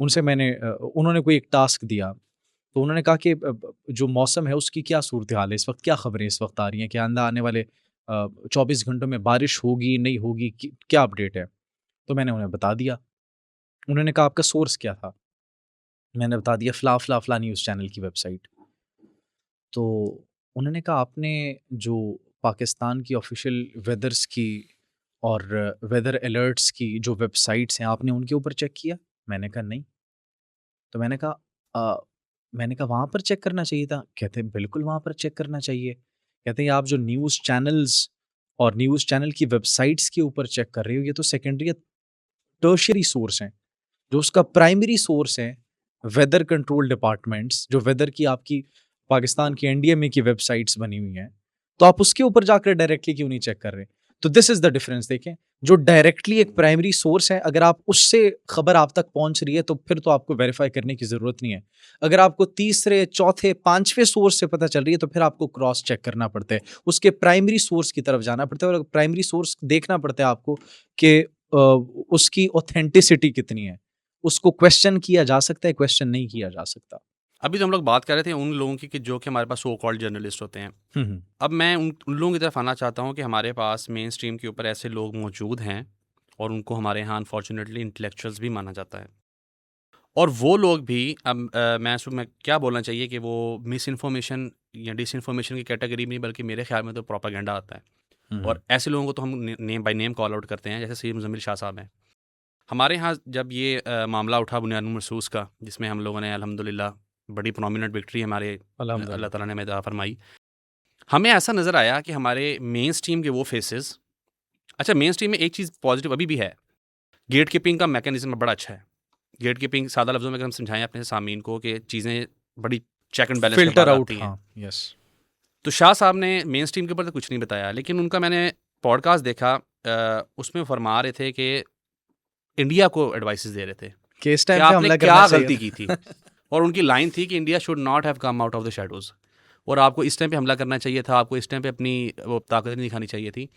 उनसे मैंने उन्होंने कोई एक टास्क दिया, तो उन्होंने कहा कि जो मौसम है उसकी क्या सूरत-ए-हाल है इस वक़्त, क्या खबरें इस वक़्त आ रही हैं? क्या आंदा आने वाले 24 घंटों में बारिश होगी, नहीं होगी, क्या अपडेट है? तो मैंने उन्हें बता दिया। उन्होंने कहा आपका सोर्स क्या था? मैंने बता दिया फ़लाँ न्यूज़ चैनल की वेबसाइट। तो उन्होंने कहा आपने जो पाकिस्तान की ऑफ़िशियल वेदर्स की और वेदर अलर्ट्स की जो वेबसाइट्स हैं, आपने उनके ऊपर चेक किया? मैंने कहा नहीं। तो अ, मैंने कहा वहाँ पर चेक करना चाहिए था। कहते हैं बिल्कुल वहाँ पर चेक करना चाहिए। कहते हैं आप जो न्यूज़ चैनल्स और न्यूज़ चैनल की वेबसाइट्स के ऊपर चेक कर रहे हो, ये तो सेकेंडरी या टर्शियरी सोर्स हैं। जो उसका प्राइमरी सोर्स है, वेदर कंट्रोल डिपार्टमेंट्स, जो वेदर की आपकी पाकिस्तान की एनडीएमए की वेबसाइट्स बनी हुई हैं, तो आप उसके ऊपर जाकर डायरेक्टली क्यों नहीं चेक कर रहे? तो दिस इज़ द डिफरेंस देखें, जो डायरेक्टली एक प्राइमरी सोर्स है, अगर आप उससे खबर आप तक पहुँच रही है, तो फिर तो आपको वेरीफ़ाई करने की ज़रूरत नहीं है। अगर आपको तीसरे, चौथे, 5वें सोर्स से पता चल रही है, तो फिर आपको क्रॉस चेक करना पड़ता है। उसके प्राइमरी सोर्स की तरफ जाना पड़ता है और प्राइमरी सोर्स देखना पड़ता है आपको कि उसकी ऑथेंटिसिटी कितनी है। उसको क्वेश्चन किया जा सकता है, क्वेश्चन नहीं किया जा सकता। अभी तो हम लोग बात कर रहे थे उन लोगों की कि जो कि हमारे पास सो कॉल्ड जर्नलिस्ट होते हैं। हुँ, हुँ। अब मैं उन लोगों की तरफ आना चाहता हूँ कि हमारे पास मेन स्ट्रीम के ऊपर ऐसे लोग मौजूद हैं और उनको हमारे यहाँ अनफॉर्चुनेटली इंटेलेक्चुअल्स भी माना जाता है। और वो लोग भी मैं क्या बोलना चाहिए कि वो मिस इन्फॉर्मेशन या डिसइन्फॉर्मेशन की कैटेगरी में नहीं, बल्कि मेरे ख्याल में तो प्रोपागेंडा आता है। हुँ, हुँ। और ऐसे लोगों को तो हम name by name call out करते हैं, जैसे सैयद मुज़म्मिल शाह साहब हैं। हमारे यहाँ जब ये मामला उठा बुनियादुल मरसूस का, जिसमें हम लोगों ने अल्हम्दुलिल्लाह बड़ी प्रोमिनेंट विक्ट्री हमारे अल्लाह अल्हम्दुलिल्लाह। ताला ने हमें अता फरमाई। हमें ऐसा नज़र आया कि हमारे मेन स्ट्रीम के वो फेसेस, अच्छा मेन स्ट्रीम में एक चीज़ पॉजिटिव अभी भी है, गेट कीपिंग का मैकेनिज़्म बड़ा अच्छा है। गेट कीपिंग सादा लफ्ज़ों में अगर हम समझाएँ अपने सामीन को कि चीज़ें बड़ी चेक एंड बैलेंस के फ़िल्टर बाद आउट आती हैं। हाँ, यस। तो शाह साहब ने मेन स्ट्रीम के ऊपर तो कुछ नहीं बताया, लेकिन उनका मैंने पॉडकास्ट देखा, उसमें फरमा रहे थे कि इंडिया को एडवाइसेस दे रहे थे कि इस कि टाइम पे आपने हमला करना क्या चाहिए गलती की थी। था। और उनकी लाइन थी कि India should not have come out of the shadows, और आपको इस टाइम पे हमला करना चाहिए था, आपको इस टाइम पे अपनी वो ताकत नहीं दिखानी चाहिए थी।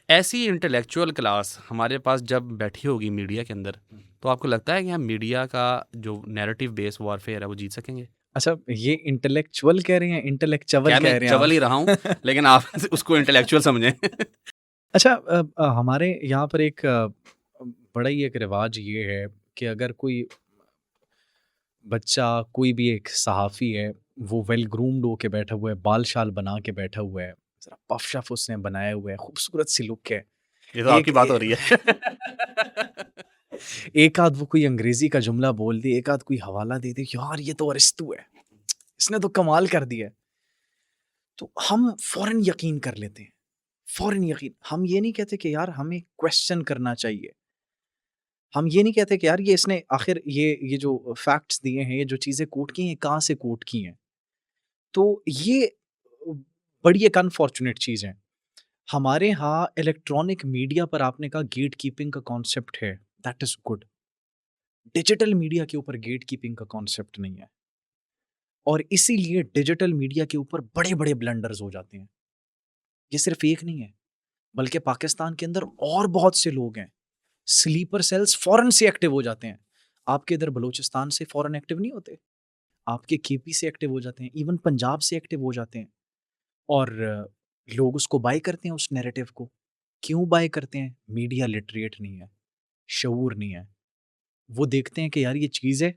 ऐसी इंटेलेक्चुअल क्लास हमारे पास जब बैठी होगी मीडिया के अंदर, तो आपको लगता है कि हम मीडिया का जो नैरेटिव बेस वॉरफेयर है वो जीत सकेंगे? अच्छा, ये इंटेलेक्चुअल कह रहे हैं, इंटेलेक्चुअल क्या मैं कह रहे हैं चवल ही रहा हूँ, आप? लेकिन आप उसको इंटेलेक्चुअल समझें। अच्छा, हमारे यहाँ पर एक बड़ा ही एक रिवाज ये है कि अगर कोई बच्चा, कोई भी एक सहाफ़ी है, वो वेल ग्रूम्ड होके बैठा हुआ है, बाल-शाल बना के बैठा हुआ है, ज़रा पफ़-शफ़ उसने बनाया हुआ है, खूबसूरत सी लुक है। ये तो एक आपकी बात हो ए रही है। एक आध वो कोई अंग्रेज़ी का जुमला बोल दे, एक आध कोई हवाला दे दे, यार ये तो अरिस्तु है, इसने तो कमाल कर दिया है। तो हम फ़ौरन यकीन कर लेते हैं, फ़ौरन यकीन। हम ये नहीं कहते कि यार हमें क्वेश्चन करना चाहिए। हम ये नहीं कहते कि यार ये इसने आखिर ये जो फैक्ट्स दिए हैं, ये जो चीज़ें कोट की हैं, कहाँ से कोट की हैं। तो ये बड़ी एक अनफॉर्च्यूनेट चीज़ है। हमारे यहाँ इलेक्ट्रॉनिक मीडिया पर आपने कहा गेट कीपिंग का कॉन्सेप्ट है, that is good. Digital media के ऊपर गेट कीपिंग का कॉन्सेप्ट नहीं है और इसीलिए डिजिटल मीडिया के ऊपर बड़े-बड़े ब्लंडर्स हो जाते हैं। ये सिर्फ़ एक नहीं है, बल्कि पाकिस्तान के अंदर और बहुत से लोग हैं। स्लीपर सेल्स फ़ौरन से एक्टिव हो जाते हैं। आपके इधर बलूचिस्तान से फ़ौरन एक्टिव नहीं होते। आपके केपी से एक्टिव हो जाते हैं, इवन पंजाब से एक्टिव हो जाते हैं और लोग उसको बाय करते हैं उस नैरेटिव को। क्यों बाय करते हैं? मीडिया लिटरेट नहीं है, शऊर नहीं है। वो देखते हैं कि यार ये चीज़ है,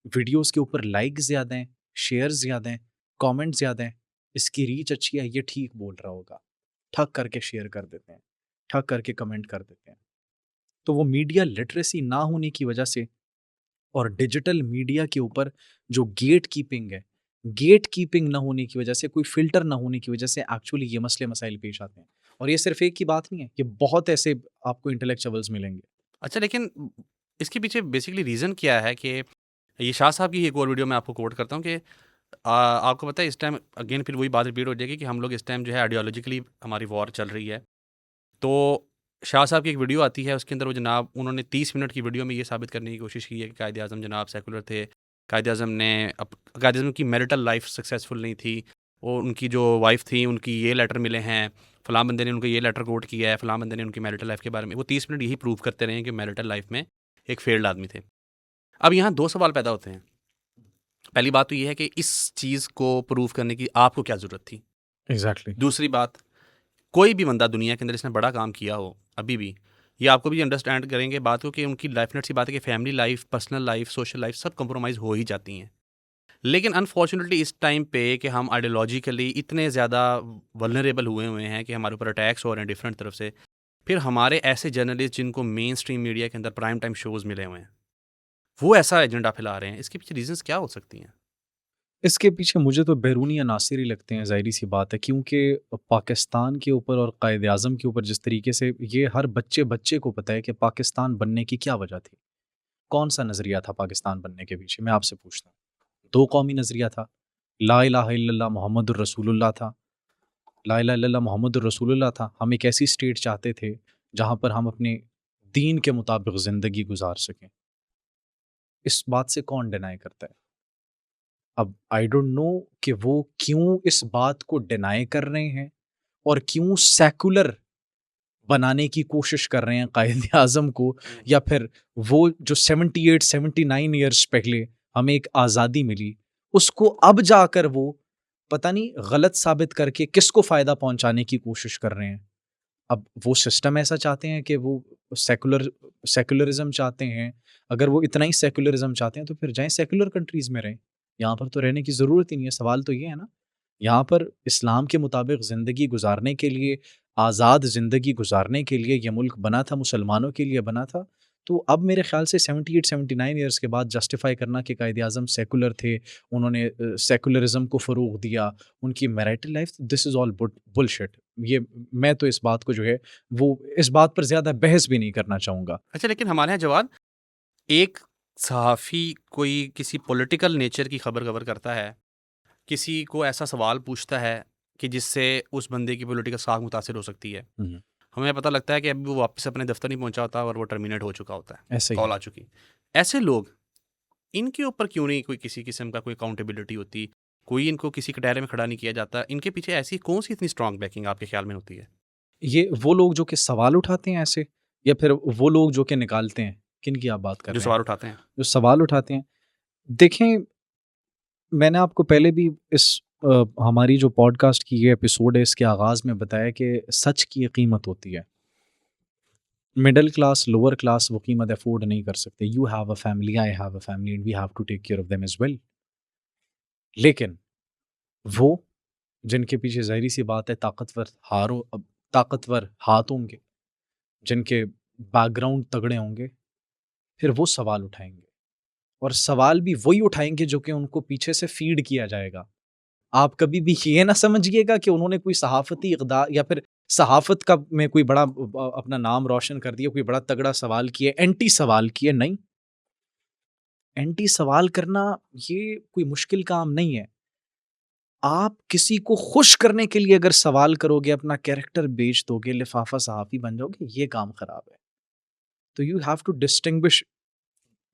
वीडियोज़ के ऊपर लाइक्स ज़्यादा हैं, शेयर्स ज़्यादा हैं, कमेंट्स ज़्यादा हैं, इसकी रीच अच्छी है, ये ठीक बोल रहा होगा। ठग करके शेयर कर देते हैं, ठग करके कमेंट कर देते हैं। तो वो मीडिया लिटरेसी ना होने की वजह से और डिजिटल मीडिया के ऊपर जो गेट कीपिंग है, गेट कीपिंग ना होने की वजह से, कोई फ़िल्टर ना होने की वजह से एक्चुअली ये मसले-मसाइल पेश आते हैं। और ये सिर्फ़ एक की बात नहीं है, ये बहुत ऐसे आपको इंटेलेक्चुअल्स मिलेंगे। अच्छा, लेकिन इसके पीछे बेसिकली रीज़न क्या है कि ये शाह साहब की एक और वीडियो मैं आपको कोट करता हूँ कि आपको पता है इस टाइम अगेन फिर वही बात रिपीट हो जाएगी कि हम लोग इस टाइम जो है आइडियोलॉजिकली हमारी वॉर चल रही है। तो शाह साहब की एक वीडियो आती है, उसके अंदर वो जनाब उन्होंने 30 मिनट की वीडियो में ये साबित करने की कोशिश की है कि कायद-ए-आज़म जनाब सेकुलर थे। कायद-ए-आज़म ने कायद-ए-आज़म की मैरिटल लाइफ सक्सेसफुल नहीं थी। और उनकी जो वाइफ़ थी उनकी ये लेटर मिले हैं, फलाँ बंदे ने उनको ये लेटर कोट किया है, फलाँ बंदे ने उनकी मैरिटल लाइफ के बारे में वो 30 मिनट यही प्रूव करते रहे हैं कि मैरिटल लाइफ में एक फेल्ड आदमी थे। अब यहाँ 2 सवाल पैदा होते हैं। पहली बात तो ये है कि इस चीज़ को प्रूव करने की आपको क्या ज़रूरत थी? एग्ज़ैक्टली। दूसरी बात, कोई भी बंदा दुनिया के अंदर इसने बड़ा काम किया हो, अभी भी, ये आपको भी अंडरस्टैंड करेंगे बात को कि उनकी लाइफ नेट सी बात है कि family life, personal life, social life सब कंप्रोमाइज़ हो ही जाती हैं। लेकिन अनफॉर्चुनेटली इस टाइम पे कि हम आइडियोलॉजिकली इतने ज़्यादा वल्नरेबल हुए हुए हैं कि हमारे ऊपर अटैक्स हो रहे हैं डिफरेंट तरफ से, फिर हमारे ऐसे जर्नलिस्ट जिनको मेन स्ट्रीम मीडिया के अंदर प्राइम टाइम शोज़ मिले हुए हैं, वो ऐसा एजेंडा फैला रहे हैं। इसके पीछे रीज़न्स क्या हो सकती हैं? इसके पीछे मुझे तो बैरूनी अनासिर ही लगते हैं, ज़ाहिर-सी बात है, क्योंकि पाकिस्तान के ऊपर और कायद-ए-आज़म के ऊपर जिस तरीके से ये हर बच्चे-बच्चे को पता है कि पाकिस्तान बनने की क्या वजह थी। कौन-सा नज़रिया था पाकिस्तान बनने के पीछे? मैं आपसे पूछता हूँ। 2 कौमी नज़रिया था। ला इलाहा इल्लल्लाह मुहम्मदुर रसूलुल्लाह था। ला इलाहा इल्लल्लाह मुहम्मदुर रसूलुल्लाह था। हम एक ऐसी स्टेट चाहते थे, जहाँ पर हम अपने दीन के मुताबिक ज़िंदगी गुज़ार सकें। इस बात से कौन डिनाई करता है? अब आई डोंट नो कि वो क्यों इस बात को डिनाई कर रहे हैं और क्यों सेकुलर बनाने की कोशिश कर रहे हैं कायद-ए-आज़म को, या फिर वो जो 78 79 ईयर्स पहले हमें एक आज़ादी मिली, उसको अब जाकर वो पता नहीं गलत साबित करके किसको फ़ायदा पहुँचाने की कोशिश कर रहे हैं। अब वो सिस्टम ऐसा चाहते हैं कि वो सेकुलरिज़्म चाहते हैं। अगर वो इतना ही सेकुलरिज़्म चाहते हैं तो फिर जाएँ सेकुलर कंट्रीज़ में रहें। यहाँ पर तो रहने की ज़रूरत ही नहीं है। सवाल तो ये है ना, यहाँ पर इस्लाम के मुताबिक ज़िंदगी गुज़ारने के लिए, आज़ाद ज़िंदगी गुज़ारने के लिए ये मुल्क बना था, मुसलमानों के लिए बना था। तो अब मेरे ख़्याल से 78 79 ईयर्स के बाद जस्टिफ़ाई करना कि कायद-ए-आज़म सेकुलर थे, उन्होंने सेकुलरिज़्म को फ़रोग़ दिया, उनकी marital life, this is all bullshit. ये मैं तो इस बात को जो है, वो इस बात पर ज़्यादा बहस भी नहीं करना चाहूँगा। अच्छा, लेकिन हमारे यहाँ जवाब एक सहाफ़ी कोई किसी पॉलिटिकल नेचर की खबर कवर करता है, किसी को ऐसा सवाल पूछता है कि जिससे उस बंदे की पॉलिटिकल साख मुतासिर हो सकती है। हुँ, हमें पता लगता है कि अभी वो वापस अपने दफ्तर नहीं पहुंचा होता और वो टर्मिनेट हो चुका होता है, ऐसा ही कॉल है। आ चुकी। ऐसे लोग, इनके ऊपर क्यों नहीं कोई किसी किस्म का कोई अकाउंटेबिलिटी होती, कोई इनको किसी कटहरे में खड़ा नहीं किया जाता? इनके पीछे ऐसी कौन सी इतनी स्ट्रांग बैकिंग आपके ख्याल में होती है? ये वो लोग जो कि सवाल उठाते हैं ऐसे, या फिर वो लोग जो कि निकालते हैं? किनकी आप बात कर जो रहे हैं? सवाल उठाते हैं। जो सवाल उठाते हैं। देखें, मैंने आपको पहले भी इस हमारी जो पॉडकास्ट की ये एपिसोड है, इसके आगाज़ में बताया कि सच की एक कीमत होती है। मिडल क्लास, लोअर क्लास वो कीमत अफ़ोर्ड नहीं कर सकते। You have a family, I have a family and we have to take care of them as well. लेकिन वो जिनके पीछे ज़ाहिर-सी बात है ताकतवर हाथ होंगे, जिनके बैकग्राउंड तगड़े होंगे, फिर वो सवाल उठाएँगे और सवाल भी वही उठाएँगे जो कि उनको पीछे से फ़ीड किया जाएगा। आप कभी भी ये ना समझिएगा कि उन्होंने कोई सहाफ़ती इक़दार या फिर सहाफ़त का में कोई बड़ा अपना नाम रोशन कर दिया, कोई बड़ा तगड़ा सवाल किया, एंटी सवाल किए, नहीं। एंटी सवाल करना ये कोई मुश्किल काम नहीं है। आप किसी को खुश करने के लिए अगर सवाल करोगे, अपना कैरेक्टर बेच दोगे, लिफ़ाफ़ा सहाफ़ी बन जाओगे, ये काम खराब है। तो you have to distinguish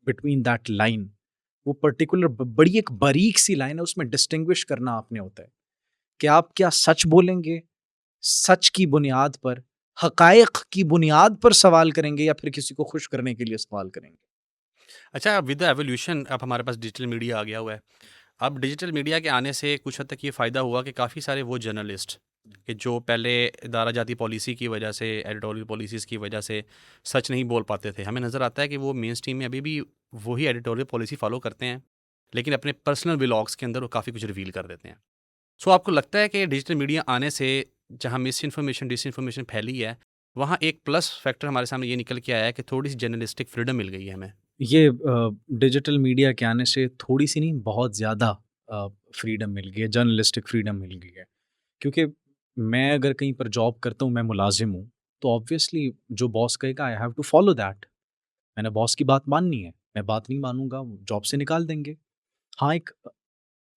between that line. वो पर्टिकुलर बड़ी एक बारीक सी लाइन है, उसमें डिस्टिंग्विश करना आपने होता है कि आप क्या सच बोलेंगे, सच की बुनियाद पर, हकायक की बुनियाद पर सवाल करेंगे या फिर किसी को खुश करने के लिए सवाल करेंगे। अच्छा, विद द एवोल्यूशन अब हमारे पास डिजिटल मीडिया आ गया हुआ है। अब डिजिटल मीडिया के आने से कुछ हद तक ये फ़ायदा हुआ कि काफ़ी सारे वो जर्नलिस्ट कि जो पहले दारा जाती पॉलिसी की वजह से, एडिटोरियल पॉलिसीज़ की वजह से सच नहीं बोल पाते थे, हमें नज़र आता है कि वो मेन स्ट्रीम में अभी भी वही एडिटोरियल पॉलिसी फ़ॉलो करते हैं, लेकिन अपने पर्सनल व्लॉग्स के अंदर वो काफ़ी कुछ रिवील कर देते हैं। सो आपको लगता है कि डिजिटल मीडिया आने से जहाँ मिस इन्फॉर्मेशन, डिसइन्फॉर्मेशन फैली है, वहाँ एक प्लस फैक्टर हमारे सामने ये निकल के आया है कि थोड़ी सी जर्नलिस्टिक फ्रीडम मिल गई है हमें? ये डिजिटल मीडिया के आने से थोड़ी-सी नहीं, बहुत ज़्यादा फ्रीडम मिल गई है, जर्नलिस्टिक फ्रीडम मिल गई है। क्योंकि मैं अगर कहीं पर जॉब करता हूँ, मैं मुलाज़िम हूँ, तो ऑब्वियसली जो बॉस कहेगा I have to follow that. मैंने बॉस की बात माननी है, मैं बात नहीं मानूँगा, वो जॉब से निकाल देंगे। हाँ, एक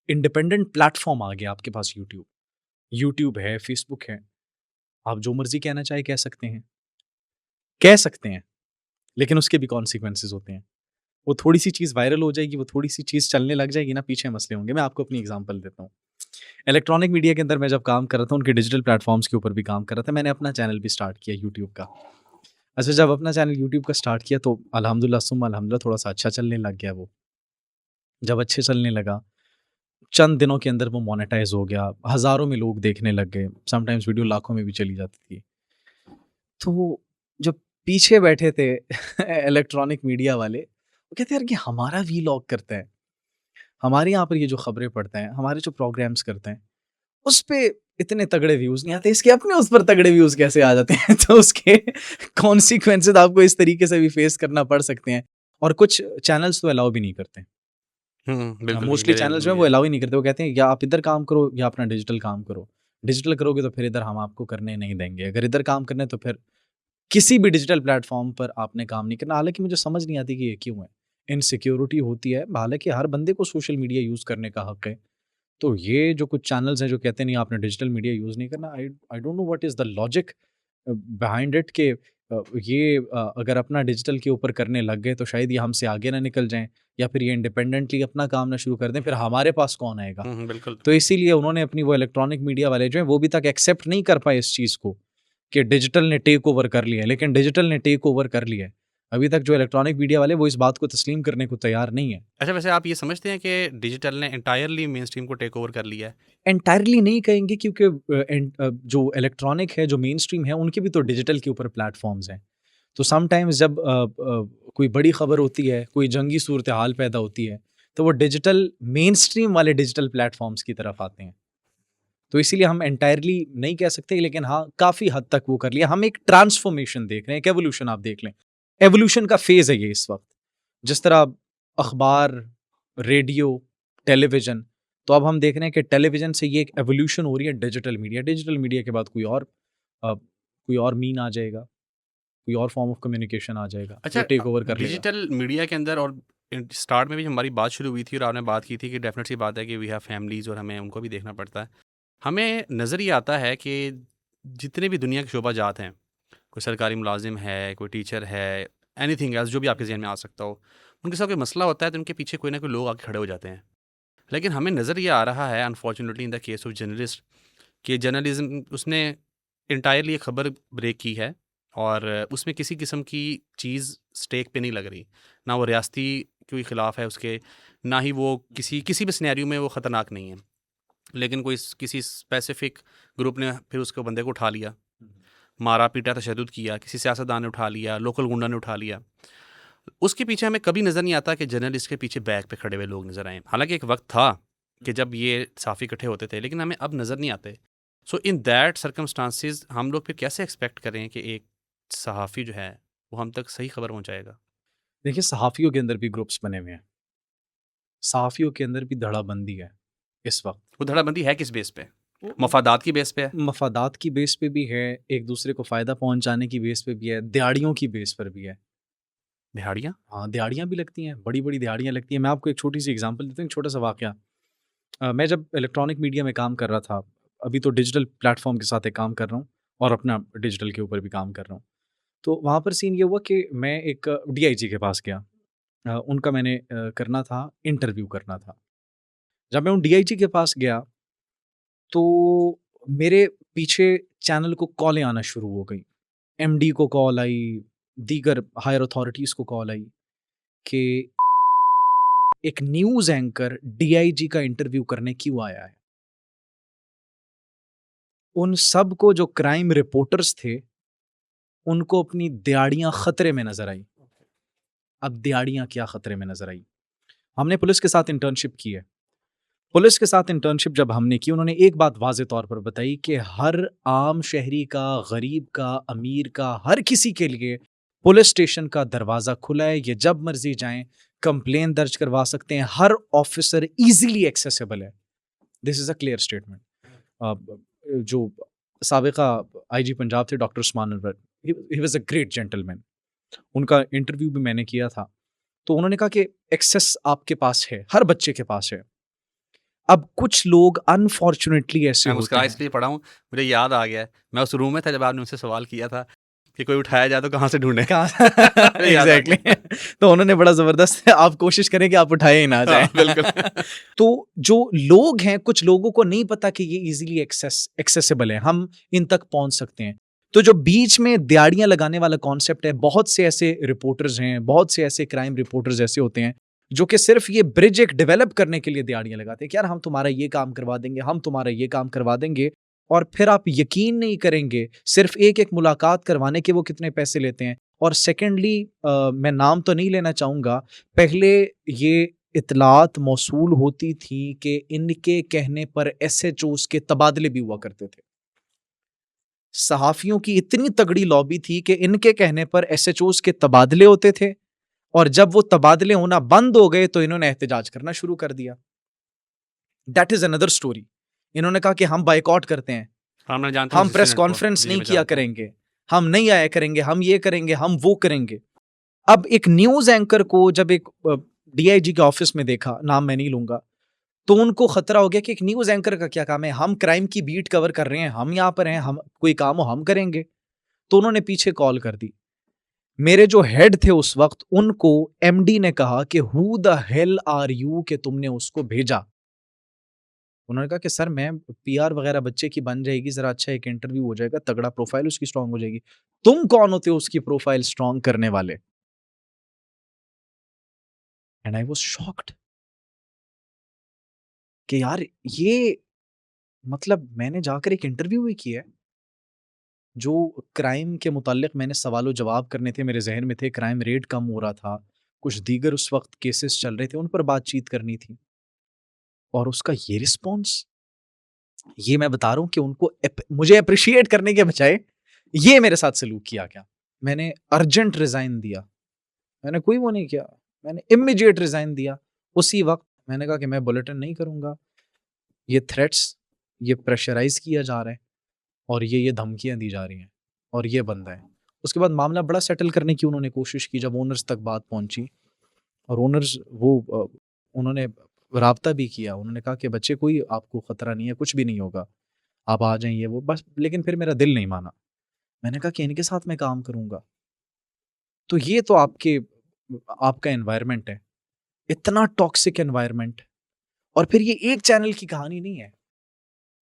इंडिपेंडेंट प्लेटफ़ॉर्म आ गया आपके पास, यूट्यूब। यूट्यूब है, फ़ेसबुक है, आप जो मर्ज़ी कहना चाहे कह सकते हैं। कह सकते हैं, लेकिन उसके भी कॉन्सिक्वेंसेज़ होते हैं। वो थोड़ी-सी चीज़ वायरल हो जाएगी, वो थोड़ी-सी चीज़ चलने लग जाएगी ना, पीछे मसले होंगे। मैं आपको अपनी एग्ज़ाम्पल देता हूँ। इलेक्ट्रॉनिक मीडिया के अंदर मैं जब काम कर रहा था, उनके डिजिटल प्लेटफ़ॉर्म्स के ऊपर भी काम कर रहा था। मैंने अपना चैनल भी स्टार्ट किया यूट्यूब का। अच्छा, जब अपना चैनल यूट्यूब का स्टार्ट किया तो अल्हम्दुलिल्लाह सुम्मा अल्हम्दुलिल्लाह थोड़ा-सा अच्छा चलने लग गया वो। जब अच्छे चलने लगा, चंद दिनों के अंदर वो मोनेटाइज़ हो गया, हज़ारों में लोग देखने लग गए, समटाइम्स वीडियो लाखों में भी चली जाती थी। तो जब पीछे बैठे थे इलेक्ट्रॉनिक मीडिया वाले, वो कहते हैं यार, ये हमारा वीलॉग करता है, हमारे यहाँ पर ये जो खबरें पढ़ता है, हमारे जो प्रोग्राम्स करते हैं, उस पे इतने तगड़े व्यूज़ नहीं आते, इसके अपने उस पर तगड़े व्यूज़ कैसे आ जाते हैं? तो उसके कॉन्सिक्वेंसेज़ आपको इस तरीके से भी फेस करना पड़ सकते हैं, और कुछ चैनल्स तो अलाउ भी नहीं करते। बिल्कुल भी मोस्टली मेरे चैनल्स जो हैं भी वो है। अलाउ ही नहीं करते, वो कहते हैं या आप इधर काम करो या अपना डिजिटल काम करो। डिजिटल करोगे तो फिर इधर हम आपको करने नहीं देंगे, अगर इधर काम करना है तो फिर किसी भी डिजिटल प्लेटफ़ॉर्म पर आपने काम नहीं करना। हालाँकि मुझे समझ नहीं आती कि ये क्यों है? इनसिक्योरिटी होती है, हालाँकि हर बंदे को सोशल मीडिया यूज़ करने का हक है। तो ये जो कुछ चैनल्स हैं जो कहते हैं नहीं आपने डिजिटल मीडिया यूज़ नहीं करना, I I don't know what is the logic behind it कि ये अगर अपना डिजिटल के ऊपर करने लग गए तो शायद ये हमसे आगे ना निकल जाएँ, या फिर ये इंडिपेंडेंटली अपना काम ना शुरू कर दें, फिर हमारे पास कौन आएगा? बिल्कुल। तो इसीलिए उन्होंने अपनी वो इलेक्ट्रॉनिक मीडिया वाले जो हैं, वो भी तक एक्सेप्ट नहीं कर पाए इस चीज़ को कि डिजिटल ने टेक ओवर कर लिया है, लेकिन डिजिटल ने टेक ओवर कर लिया है। अभी तक जो इलेक्ट्रॉनिक मीडिया वाले हैं, वो इस बात को तस्लीम करने को तैयार नहीं है। अच्छा, वैसे आप ये समझते हैं कि डिजिटल ने एंटायरली मेन स्ट्रीम को टेक ओवर कर लिया है? एंटायरली नहीं कहेंगे, क्योंकि जो इलेक्ट्रॉनिक है, जो मेनस्ट्रीम है, उनके भी तो डिजिटल के ऊपर प्लेटफ़ॉर्म्स हैं। तो समटाइम्स जब कोई बड़ी खबर होती है, कोई जंगी सूरत-ए-हाल पैदा होती है, तो वो डिजिटल मेनस्ट्रीम वाले डिजिटल प्लेटफ़ॉर्म्स की तरफ आते हैं। तो इसीलिए हम एंटायरली नहीं कह सकते, लेकिन हाँ, काफ़ी हद तक वो कर लिया। हम एक ट्रांसफ़ॉर्मेशन देख रहे हैं, एक एवोल्यूशन आप देख लें। एवोल्यूशन का फ़ेज़ है ये इस वक़्त। जिस तरह अखबार, रेडियो, टेलीविज़न, तो अब हम देख रहे हैं कि टेलीविज़न से ये एक एवोल्यूशन हो रही है डिजिटल मीडिया। डिजिटल मीडिया के बाद कोई और मीन आ जाएगा, कोई और फ़ॉर्म ऑफ कम्युनिकेशन आ जाएगा, जो अच्छा, टेक ओवर कर लेगा। डिजिटल मीडिया के अंदर और स्टार्ट में भी हमारी बात शुरू हुई थी और आपने बात की थी कि डेफिनेट सी बात है कि वी हैव फैमिलीज़ और हमें उनको भी देखना पड़ता है। हमें नज़र ये आता है कि जितने भी दुनिया के शोबा जात हैं, कोई सरकारी मुलाजिम है, कोई टीचर है, एनीथिंग एल्स जो भी आपके ज़हन में आ सकता हो, उनके साथ कोई मसला होता है तो उनके पीछे कोई ना कोई लोग आके खड़े हो जाते हैं। लेकिन हमें नज़र ये आ रहा है unfortunately in the case of journalist कि जर्नलिज्म उसने एंटायरली एक खबर ब्रेक की है और उसमें किसी किस्म की चीज़ स्टेक पे नहीं लग रही। ना वो रियासती कोई ख़िलाफ़ है उसके, ना ही वो किसी भी सिनेरियो में वो ख़तरनाक नहीं है। लेकिन किसी स्पेसिफ़िक ग्रुप ने फिर उसको बंदे को उठा लिया, मारा पीटा तशद्दुद किया, किसी सियासतदान ने उठा लिया, लोकल गुंडा ने उठा लिया। उसके पीछे हमें कभी नज़र नहीं आता कि जर्नलिस्ट के पीछे बैक पे खड़े हुए लोग नज़र आएँ। हालाँकि एक वक़्त था कि जब ये सहाफ़ी इकट्ठे होते थे, लेकिन हमें अब नज़र नहीं आते। सो इन दैट सर्कमस्टांसेस हम लोग फिर कैसे एक्सपेक्ट करें कि एक सहाफ़ी जो है, वो हम तक सही खबर पहुँचाएगा? देखिए, सहाफ़ियों के अंदर भी ग्रुप्स बने हुए हैं। सहाफ़ियों के अंदर भी धड़ाबंदी है। इस वक्त। वो धड़ाबंदी है किस बेस पे? मफादात की बेस पे है? मफादात की बेस पे भी है, एक दूसरे को फ़ायदा पहुंचाने की बेस पे भी है, दिहाड़ियों की बेस पर भी है। दिहाड़ियाँ? हाँ, दिहाड़ियाँ भी लगती हैं, बड़ी-बड़ी दिहाड़ियाँ लगती हैं। मैं आपको एक छोटी-सी एग्ज़ाम्पल देता हूँ, एक छोटा-सा वाक़या। मैं जब इलेक्ट्रॉनिक मीडिया में काम कर रहा था, अभी तो डिजिटल प्लेटफ़ॉर्म के साथ एक काम कर रहा हूँ और अपना डिजिटल के ऊपर भी काम कर रहा हूँ। तो वहाँ पर सीन ये हुआ कि मैं एक डीआईजी के पास गया। उनका मैंने करना था, इंटरव्यू करना था। जब मैं उन डीआईजी के पास गया, तो मेरे पीछे चैनल को कॉलें आना शुरू हो गई। एमडी को कॉल आई, दीगर हायर अथॉरिटीज़ को कॉल आई कि एक न्यूज़ एंकर डीआईजी का इंटरव्यू करने क्यों आया है? उन सब को जो क्राइम रिपोर्टर्स थे, उनको अपनी दिहाड़ियाँ खतरे में नज़र आई। अब दिहाड़ियाँ क्या खतरे में नज़र आई? हमने पुलिस के साथ इंटर्नशिप की है। पुलिस के साथ इंटर्नशिप जब हमने की, उन्होंने एक बात वाज़े तौर पर बताई कि हर आम शहरी का, गरीब का, अमीर का, हर किसी के लिए पुलिस स्टेशन का दरवाज़ा खुला है। ये जब मर्ज़ी जाएँ, कंप्लेन दर्ज करवा सकते हैं। हर ऑफ़िसर ईज़िली एक्सेसिबल है। This is a clear statement. जो साबिक़ा आईजी पंजाब थे doctor Usman Anwar, he was a great gentleman. उनका इंटरव्यू भी मैंने किया था। तो उन्होंने कहा कि एक्सेस आपके पास है, हर बच्चे के पास है। अब कुछ लोग अनफॉर्च्यूनेटली ऐसे मैं होते मुस्कुराया हैं। इसलिए पड़ा हूँ, मुझे याद आ गया है, मैं उस रूम में था जब आपने मुझसे सवाल किया था कि कोई उठाया जाए तो कहाँ से ढूँढें? कहाँ मुझे याद आ एग्ज़ैक्टली गया। तो उन्होंने बड़ा ज़बरदस्त आप कोशिश करें कि आप उठाए ही ना जाएँ। हाँ, बिल्कुल। तो जो लोग हैं, कुछ लोगों को नहीं पता कि ये ईज़िली एक्सेसिबल है, हम इन तक पहुँच सकते हैं। तो जो बीच में दिहाड़ियाँ लगाने वाला कॉन्सेप्ट है, बहुत से ऐसे रिपोर्टर्स हैं, बहुत से ऐसे क्राइम रिपोर्टर्स ऐसे होते हैं, जो कि सिर्फ़ ये ब्रिज एक डेवलप करने के लिए दिहाड़ियाँ लगाते हैं कि यार हम तुम्हारा ये काम करवा देंगे, हम तुम्हारा ये काम करवा देंगे और फिर आप यकीन नहीं करेंगे, सिर्फ़ एक-एक मुलाकात करवाने के वो कितने पैसे लेते हैं। और सेकेंडली मैं नाम तो नहीं लेना चाहूँगा, पहले ये इत्तलात मौसूल होती थी कि इनके कहने पर एसएचओज़ के तबादले भी हुआ करते थे। सहाफ़ियों की इतनी तगड़ी लॉबी थी कि इनके कहने पर एसएचओज़ के तबादले होते थे और जब वो तबादले होना बंद हो गए तो इन्होंने एहतजाज करना शुरू कर दिया। That is another story. इन्होंने कहा कि हम बायकॉट करते हैं, हाँ, मैं जानता हूँ हम उस प्रेस इंसिडेंट को। कॉन्फ्रेंस जी, नहीं मैं किया जानता हूँ। करेंगे, हम नहीं आया करेंगे, हम ये करेंगे, हम वो करेंगे। अब एक न्यूज़ एंकर को जब एक डीआईजी के ऑफिस में देखा, नाम मैं नहीं लूँगा, तो उनको खतरा हो गया कि एक न्यूज़ एंकर का क्या काम है? हम क्राइम की बीट कवर कर रहे हैं, हम यहाँ पर हैं, हम कोई काम हो हम करेंगे। तो उन्होंने पीछे कॉल कर दी। मेरे जो हेड थे उस वक़्त, उनको एमडी ने कहा कि who the hell are you कि तुमने उसको भेजा? उन्होंने कहा कि सर मैं पीआर वगैरह बच्चे की बन जाएगी, ज़रा अच्छा एक इंटरव्यू हो जाएगा, तगड़ा प्रोफाइल उसकी स्ट्रॉन्ग हो जाएगी। तुम कौन होते हो उसकी प्रोफाइल स्ट्रॉन्ग करने वाले? एंड आई वाज़ शॉक्ड कि यार ये मतलब मैंने जाकर एक इंटरव्यू भी किया है, जो क्राइम के मुताल्लिक मैंने सवाल-ओ-जवाब करने थे, मेरे ज़हन में थे, क्राइम रेट कम हो रहा था, कुछ दीगर उस वक़्त केसेस चल रहे थे, उन पर बातचीत करनी थी और उसका ये रिस्पॉन्स? ये मैं बता रहा हूँ कि उनको मुझे एप्रिशिएट करने के बजाय ये मेरे साथ सलूक किया गया। मैंने अर्जेंट रिज़ाइन दिया, मैंने कोई वो नहीं किया, मैंने इमीडिएट रिज़ाइन दिया। उसी वक़्त मैंने कहा कि मैं बुलेटिन नहीं करूँगा, ये थ्रेट्स, ये प्रेशराइज़ किया जा रहा है और ये धमकियाँ दी जा रही हैं और ये बंदा है। उसके बाद मामला बड़ा सेटल करने की उन्होंने कोशिश की जब ओनर्स तक बात पहुँची और ओनर्स उन्होंने राब्ता भी किया। उन्होंने कहा कि बच्चे कोई आपको खतरा नहीं है, कुछ भी नहीं होगा, आप आ जाएँ ये वो बस लेकिन फिर मेरा दिल नहीं माना। मैंने कहा कि इनके साथ मैं काम करूँगा। तो ये तो आपका एनवायरनमेंट है, इतना टॉक्सिक एनवायरनमेंट और फिर ये एक चैनल की कहानी नहीं है,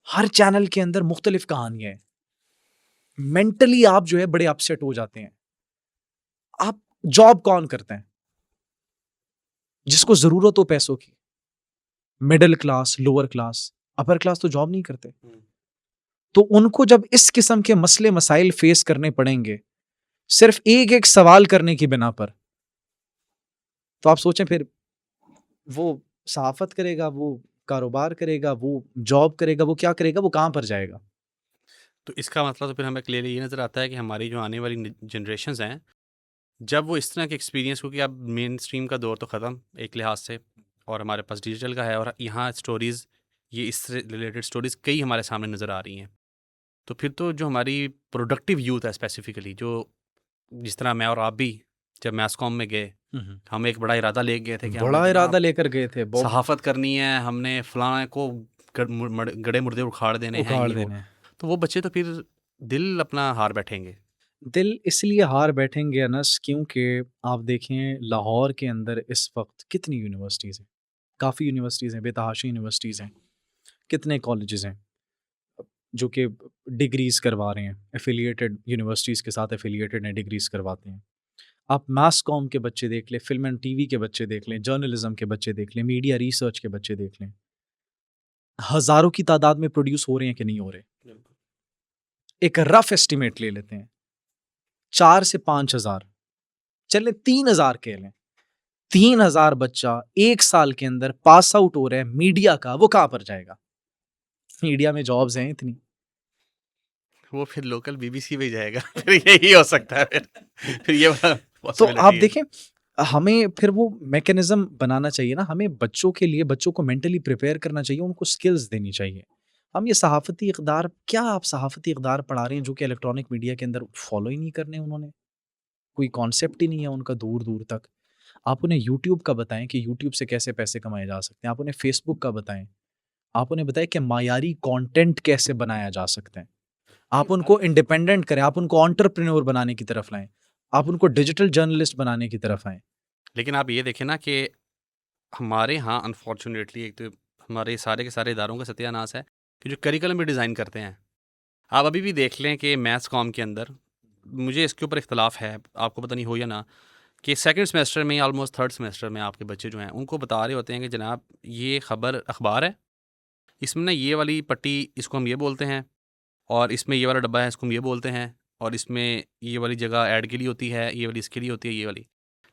हर चैनल के अंदर मुख्तलिफ कहानियाँ हैं। मेंटली आप जो है बड़े अपसेट हो जाते हैं। आप जॉब कौन करते हैं? जिसको ज़रूरत हो पैसों की, middle class, lower class, upper class तो जॉब नहीं करते। तो उनको जब इस किस्म के मसले मसाइल फेस करने पड़ेंगे, सिर्फ एक-एक सवाल करने की बिना पर, तो आप सोचें फिर वो सहाफ़त करेगा, वो कारोबार करेगा, वो जॉब करेगा, वो क्या करेगा, वो कहाँ पर जाएगा? तो इसका मतलब तो फिर हमें क्लियरली ये नज़र आता है कि हमारी जो आने वाली जनरेशन्स हैं, जब वो इस तरह के एक्सपीरियंस, क्योंकि अब मेन स्ट्रीम का दौर तो ख़त्म एक लिहाज से और हमारे पास डिजिटल का है और यहाँ स्टोरीज़ ये इससे रिलेटेड स्टोरीज़ कई हमारे सामने नज़र आ रही हैं। तो फिर तो जो हमारी प्रोडक्टिव यूथ है स्पेसिफ़िकली, जो जिस तरह मैं और आप भी जब मैस कॉम में गए, हम एक बड़ा इरादा ले गए थे कि हमने बड़ा जनाब इरादा लेकर गए थे, सहाफ़त करनी है, हमने फलाँ को गड़े मुर्दे उखाड़ देने हैं, उखाड़ ये वो। देने। तो वो बच्चे तो फिर दिल अपना हार बैठेंगे। दिल इसलिए हार बैठेंगे अनस, क्योंकि आप देखें लाहौर के अंदर इस वक्त कितनी यूनिवर्सिटीज़ हैं, काफ़ी यूनिवर्सिटीज़ हैं, बेतहाशा यूनिवर्सिटीज़ हैं, कितने कॉलेजेस हैं जो कि डिग्रीज़ करवा रहे हैं, एफिलिएटेड यूनिवर्सिटीज़ के साथ एफिलिएटेड हैं, डिग्रीज़ करवाते हैं। आप मास कॉम के बच्चे देख लें, फ़िल्म एंड टीवी के बच्चे देख लें, जर्नलिज़्म के बच्चे देख लें, मीडिया रिसर्च के बच्चे देख लें, हज़ारों की तादाद में प्रोड्यूस हो रहे हैं कि नहीं हो रहे। एक रफ़ एस्टिमेट ले लेते हैं, 4 से 5,000, चलें 3,000 कह लें। 3,000 बच्चा 1 साल के अंदर पास आउट हो रहा है मीडिया का, वो कहाँ पर जाएगा? मीडिया में जॉब्स हैं इतनी। वो फिर लोकल बीबीसी में ही जाएगा। फिर यही हो सकता है फिर ये वाला तो आप पॉसिबिलिटी है। देखें, हमें फिर वो मैकेनिज़्म बनाना चाहिए ना, हमें बच्चों के लिए बच्चों को मेंटली प्रिपेयर करना चाहिए, उनको स्किल्स देनी चाहिए। हम ये सहाफ़ती इक़दार, क्या आप सहाफ़ती इक़दार पढ़ा रहे हैं जो कि इलेक्ट्रॉनिक मीडिया के अंदर फ़ॉलो ही नहीं करने उन्होंने? कोई कॉन्सेप्ट ही नहीं है उनका दूर-दूर तक। आप उन्हें यूट्यूब का बताएँ कि यूट्यूब से कैसे पैसे कमाए जा सकते हैं। आप उन्हें फ़ेसबुक का बताएँ। आप उन्हें बताएँ कि मायारी कंटेंट कैसे बनाया जा सकता है। आप उनको इंडिपेंडेंट करें, आप उनको एंटरप्रेन्योर बनाने की तरफ लाएँ। आप उनको डिजिटल जर्नलिस्ट बनाने की तरफ आएँ। लेकिन आप ये देखें ना कि हमारे यहाँ अनफॉर्चुनेटली एक तो हमारे सारे के सारे इदारों का सत्यानाश है कि जो करिकुलम भी डिज़ाइन करते हैं, आप अभी भी देख लें कि मैथ्स कॉम के अंदर, मुझे इसके ऊपर इख्तलाफ है, आपको पता नहीं हो या ना, कि सेकंड सेमेस्टर में ऑलमोस्ट थर्ड सेमेस्टर में आपके बच्चे जो हैं उनको बता रहे होते हैं कि जनाब ये खबर अखबार है, इसमें ना ये वाली पट्टी इसको हम ये बोलते हैं, और इसमें ये वाला डब्बा है इसको हम ये बोलते हैं, और इसमें ये वाली जगह ऐड के लिए होती है, ये वाली इसके लिए होती है, ये वाली।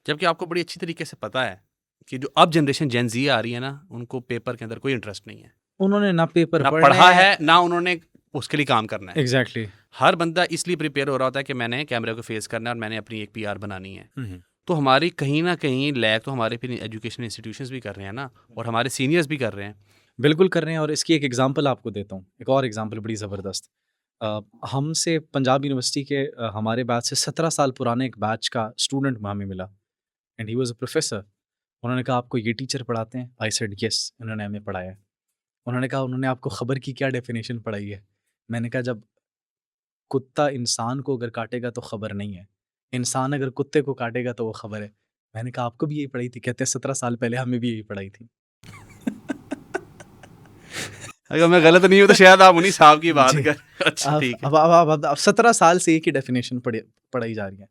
जबकि आपको बड़ी अच्छी तरीके से पता है कि जो अब जनरेशन जेन ज़ी आ रही है ना, उनको पेपर के अंदर कोई इंटरेस्ट नहीं है। उन्होंने ना पेपर ना पढ़ने पढ़ा हैं। है, ना उन्होंने उसके लिए काम करना है। एग्ज़ैक्टली। हर बंदा इसलिए प्रिपेयर हो रहा होता है कि मैंने कैमरे को फेस करना है और मैंने अपनी एक पीआर बनानी है। हुँ, हुँ। तो हमारी कहीं न कहीं लैग तो हमारे फिर एजुकेशन इंस्टीट्यूशंस भी कर रहे हैं ना, और हमारे सीनियर्स भी कर रहे हैं। बिल्कुल कर रहे हैं, और इसकी एक एग्ज़ाम्पल आपको देता हूँ। एक और एग्ज़ाम्पल बड़ी ज़बरदस्त। हमसे पंजाब यूनिवर्सिटी के हमारे बैच से 17 साल पुराने एक बैच का स्टूडेंट हमें मिला, and he was a professor. उन्होंने कहा, आपको ये टीचर पढ़ाते हैं? आई सेड येस, इन्होंने हमें पढ़ाया है। उन्होंने कहा, उन्होंने आपको खबर की क्या डेफ़िनेशन पढ़ाई है? मैंने कहा, जब कुत्ता इंसान को अगर काटेगा तो खबर नहीं है, इंसान अगर कुत्ते को काटेगा तो वो खबर है। मैंने कहा, आपको भी यही पढ़ाई थी? कहते हैं 17 साल पहले हमें भी यही पढ़ाई थी। अगर मैं गलत नहीं हूँ तो शायद आप उन्हीं साहब की बात जी। कर अच्छा ठीक है। अब 17 साल से एक ही डेफ़िनेशन पढ़ाई जा रही है।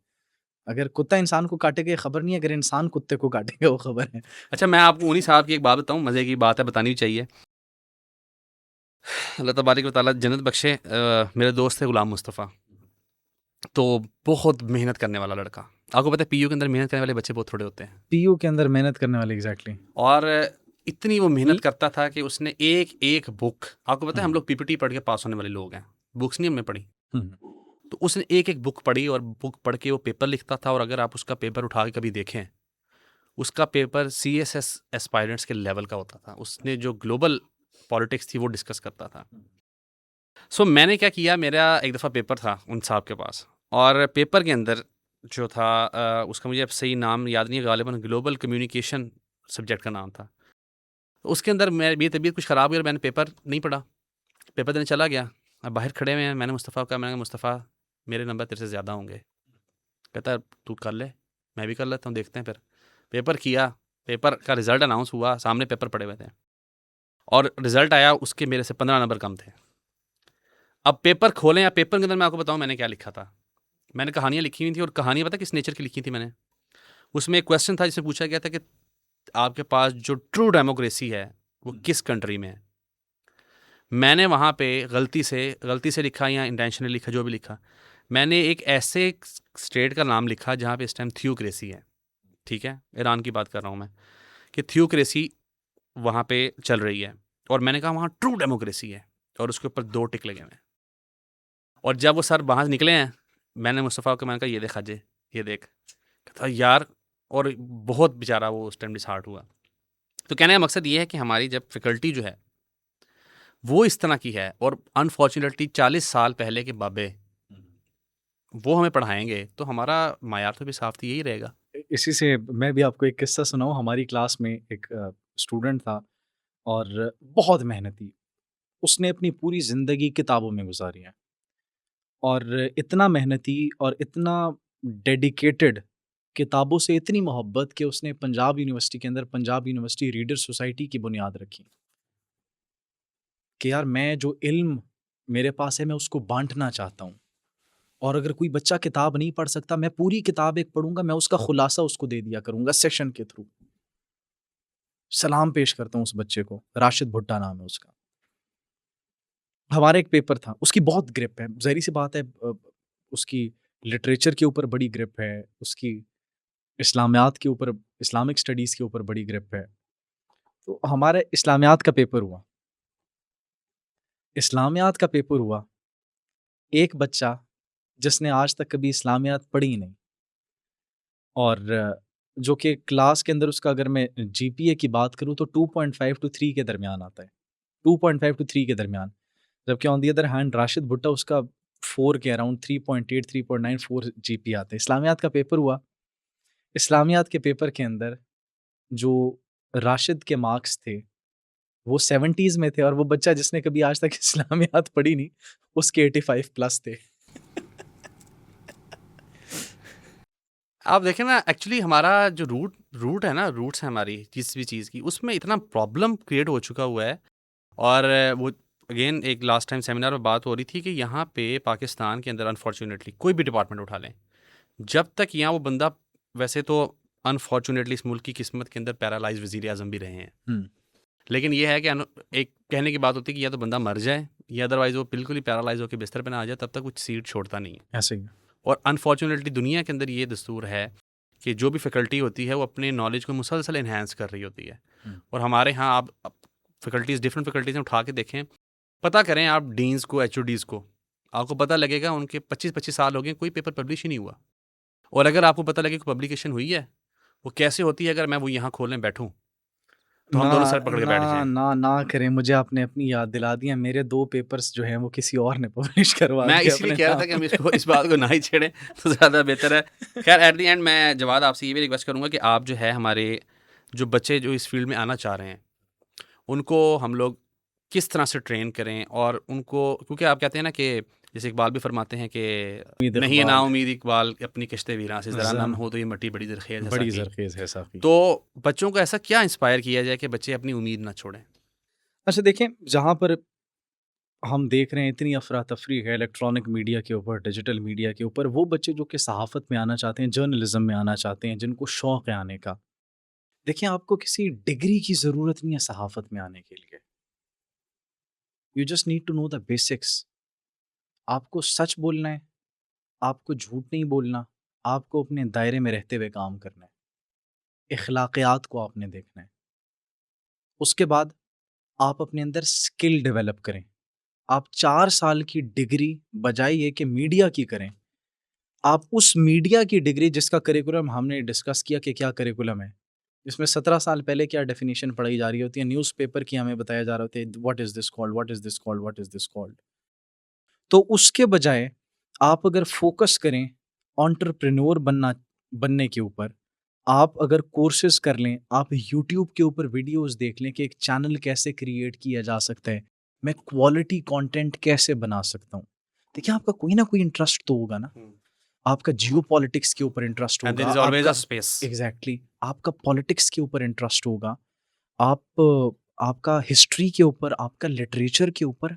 अगर कुत्ता इंसान को काटेगा ये खबर नहीं है, अगर इंसान कुत्ते को काटेगा वो खबर है। अच्छा, मैं आपको उन्हीं साहब की एक बात बताऊँ, मज़े की बात है, बतानी भी चाहिए। अल्लाह तबारक व तआला जन्नत बख्शे, मेरे दोस्त थे गुलाम मुस्तफ़ा, तो बहुत मेहनत करने वाला लड़का। आपको पता है पीयू के अंदर मेहनत करने वाले बच्चे बहुत थोड़े होते हैं। पीयू के अंदर मेहनत करने वाले, एग्ज़ैक्टली। और इतनी वो मेहनत ल करता था कि उसने एक-एक बुक, आपको पता है हम हुँ, लोग पीपीटी पढ़ के पास होने वाले लोग हैं, बुक्स नहीं हमने पढ़ी। हुँ। तो उसने एक-एक बुक पढ़ी और बुक पढ़ के वो पेपर लिखता था, और अगर आप उसका पेपर उठा के कभी देखें, उसका पेपर सीएसएस एस्पायरेंट्स के लेवल का होता था। उसने जो ग्लोबल पॉलिटिक्स थी वो डिस्कस करता था। सो मैंने क्या किया, मेरा एक दफ़ा पेपर था उन साहब के पास, और पेपर के अंदर जो था उसका मुझे अब सही नाम याद नहीं है, गालिबन ग्लोबल कम्युनिकेशन सब्जेक्ट का नाम था। तो उसके अंदर मेरी तबीयत कुछ ख़राब हुई और मैंने पेपर नहीं पढ़ा, पेपर देने चला गया। अब बाहर खड़े हुए हैं, मैंने मुस्तफ़ा को कहा, मैंने कहा मुस्तफ़ा मेरे नंबर तेरे से ज़्यादा होंगे। कहता है तू कर ले, मैं भी कर लेता हूँ, देखते हैं फिर। पेपर किया, पेपर का रिज़ल्ट अनाउंस हुआ, सामने पेपर पड़े हुए थे, और रिज़ल्ट आया, उसके मेरे से 15 नंबर कम थे। अब पेपर खोलें, या पेपर के अंदर मैं आपको बताऊँ मैंने क्या लिखा था। मैंने कहानियाँ लिखी हुई थी, और कहानियाँ पता किस नेचर की लिखी थी मैंने? उसमें एक क्वेश्चन था जिसमें पूछा गया था कि आपके पास जो ट्रू डेमोक्रेसी है वो किस कंट्री में है? मैंने वहाँ पे गलती से लिखा या इंटेंशनली लिखा, जो भी लिखा, मैंने एक ऐसे स्टेट का नाम लिखा जहाँ पे इस टाइम थियोक्रेसी है, ठीक है? ईरान की बात कर रहा हूँ मैं, कि थियोक्रेसी वहाँ पे चल रही है, और मैंने कहा वहाँ ट्रू डेमोक्रेसी है, और उसके ऊपर 2 टिक लगे हुए हैं। और जब वो सर बाहर निकले हैं, मैंने मुस्तफ़ा को मैंने कहा ये देख अजय, ये देख। कहता यार, और बहुत बेचारा वो उस टाइम डिसहार्ट हुआ। तो कहने का मकसद ये है कि हमारी जब फैकल्टी जो है वो इस तरह की है, और अनफॉर्चुनेटली 40 साल पहले के बाबे वो हमें पढ़ाएंगे तो हमारा मायार तो भी साफ तो यही रहेगा। इसी से मैं भी आपको एक किस्सा सुनाऊँ। हमारी क्लास में एक स्टूडेंट था और बहुत मेहनती। उसने अपनी पूरी ज़िंदगी किताबों में गुज़ारी है और इतना मेहनती और इतना डेडिकेटेड, किताबों से इतनी मोहब्बत कि उसने पंजाब यूनिवर्सिटी के अंदर पंजाब यूनिवर्सिटी रीडर सोसाइटी की बुनियाद रखी कि यार मैं जो इल्म मेरे पास है मैं उसको बाँटना चाहता हूँ। और अगर कोई बच्चा किताब नहीं पढ़ सकता, मैं पूरी किताब एक पढ़ूँगा, मैं उसका खुलासा उसको दे दिया करूँगा सेशन के थ्रू। सलाम पेश करता हूँ उस बच्चे को, राशिद भुट्टा नाम है उसका। हमारा एक पेपर था, उसकी बहुत ग्रिप है, ज़ाहिर-सी बात है उसकी लिटरेचर के ऊपर बड़ी ग्रिप है, उसकी इस्लामियात के ऊपर, इस्लामिक स्टडीज़ के ऊपर बड़ी ग्रिप है। तो हमारा इस्लामियात का पेपर हुआ। इस्लामियात का पेपर हुआ, एक बच्चा जिसने आज तक कभी इस्लामियात पढ़ी ही नहीं और जो कि क्लास के अंदर उसका अगर मैं जीपीए की बात करूँ तो 2.5 टू 3 के दरमियान आता है। 2.5 टू 3 के दरमियान। जबकि on the other hand Rashid भुट्टा उसका 4 के अराउंड 3.8 3.9 4 जीपीए आता है। इस्लामियात का पेपर हुआ। इस्लामियात के पेपर के अंदर जो राशिद के मार्क्स थे, वो 70s में थे और वो बच्चा जिसने कभी आज तक इस्लामियात पढ़ी नहीं, उसके 85 प्लस थे। आप देखें ना, एक्चुअली हमारा जो रूट रूट है ना, रूट्स है हमारी जिस भी चीज़ की, उसमें इतना प्रॉब्लम क्रिएट हो चुका हुआ है। और वो अगेन एक लास्ट टाइम सेमिनार में बात हो रही थी कि यहाँ पे पाकिस्तान के अंदर अनफॉर्चुनेटली कोई भी डिपार्टमेंट उठा लें, जब तक यहाँ वो बंदा, वैसे तो अनफॉर्चुनेटली इस मुल्क की किस्मत के अंदर पैरालाइज वजीर आजम भी रहे हैं, हुँ, लेकिन ये है कि एक कहने की बात होती है कि या तो बंदा मर जाए या अदरवाइज वो बिल्कुल ही पैरालाइज होकर बिस्तर पे ना आ जाए, तब तक कुछ सीट छोड़ता नहीं है। ऐसे ही है। और अनफॉर्चुनेटली दुनिया के अंदर ये दस्तूर है कि जो भी फैकल्टी होती है वो अपने नॉलेज को मुसलसल इन्हांस कर रही होती है। हुँ, और हमारे यहाँ आप फैकल्टीज़, डिफरेंट फैकल्टीज़ में उठा के देखें, पता करें आप डीन्स को, एचओडीज़ को, आपको पता लगेगा उनके 25-25 साल हो गए, कोई पेपर पब्लिश ही नहीं हुआ। और अगर आपको पता लगे कि पब्लिकेशन हुई है, वो कैसे होती है, अगर मैं वो यहाँ खोलने बैठूँ, तो हम ना, दोनों सर पकड़ के ना, बैठ जाएँ। ना करें, मुझे आपने अपनी याद दिला दी है। मेरे 2 पेपर्स जो हैं वो किसी और ने पब्लिश करवा मैं दिए इसलिए अपने कह रहा था कि नाम हम पे। इसको, इस बात को ना ही छेड़ें तो ज़्यादा बेहतर है। खैर एट द एंड मैं जवाद आपसे ये भी रिक्वेस्ट करूँगा कि आप जो है हमारे जो बच्चे जो इस फील्ड में आना चाह रहे हैं, उनको हम लोग किस तरह से ट्रेन करें, और उनको, क्योंकि आप कहते हैं ना कि जैसे इकबाल भी फरमाते हैं कि उम्मीद नहीं है इकबाल, नाउमीद इकबाल अपनी कश्ते वीरां से, ज़रा नम ज़रा हो तो ये मट्टी बड़ी ज़रख़ेज़ है बड़ी साकी। ज़रख़ेज़ है साक़ी। तो बच्चों को ऐसा क्या इंस्पायर किया जाए कि बच्चे अपनी उम्मीद ना छोड़ें? अच्छा देखें, जहाँ पर हम देख रहे हैं इतनी अफ़रा-तफ़री है इलेक्ट्रॉनिक मीडिया के ऊपर, डिजिटल मीडिया के ऊपर, वो बच्चे जो कि सहाफ़त में आना चाहते हैं, जर्नलिज़्म में आना चाहते हैं, जिनको शौक़ है आने का। देखिए, आपको किसी डिग्री की ज़रूरत नहीं है सहाफ़त में आने के लिए। You just need to know the basics. आपको सच बोलना है, आपको झूठ नहीं बोलना, आपको अपने दायरे में रहते हुए काम करना है। अखलाकियात को आपने देखना है। उसके बाद आप अपने अंदर स्किल डेवलप करें। आप 4 साल की डिग्री बजाय ये कि मीडिया की करें, आप उस मीडिया की डिग्री जिसका करिकुलम हमने डिस्कस किया कि क्या करिकुलम है। इसमें 17 साल पहले क्या डेफिनिशन पढ़ाई जा रही होती है, न्यूज़पेपर की हमें बताया जा रहा होता है what is this called, what is this called, what is this called. तो उसके बजाय आप अगर फ़ोकस करें एंटरप्रेन्योर बनने के ऊपर, आप अगर कोर्सेज़ कर लें, आप यूट्यूब के ऊपर वीडियोज़ देख लें कि एक चैनल कैसे क्रिएट किया जा सकता है, मैं क्वालिटी कंटेंट कैसे बना सकता हूँ। देखिए, आपका कोई ना कोई इंटरेस्ट तो होगा ना। आपका जियोपॉलिटिक्स के ऊपर इंटरेस्ट एंड देयर होगा, इज़ ऑलवेज़ अ आपका स्पेस। एग्ज़ैक्टली आपका पॉलिटिक्स के ऊपर इंटरेस्ट होगा, आप आपका हिस्ट्री के ऊपर, आपका लिटरेचर के ऊपर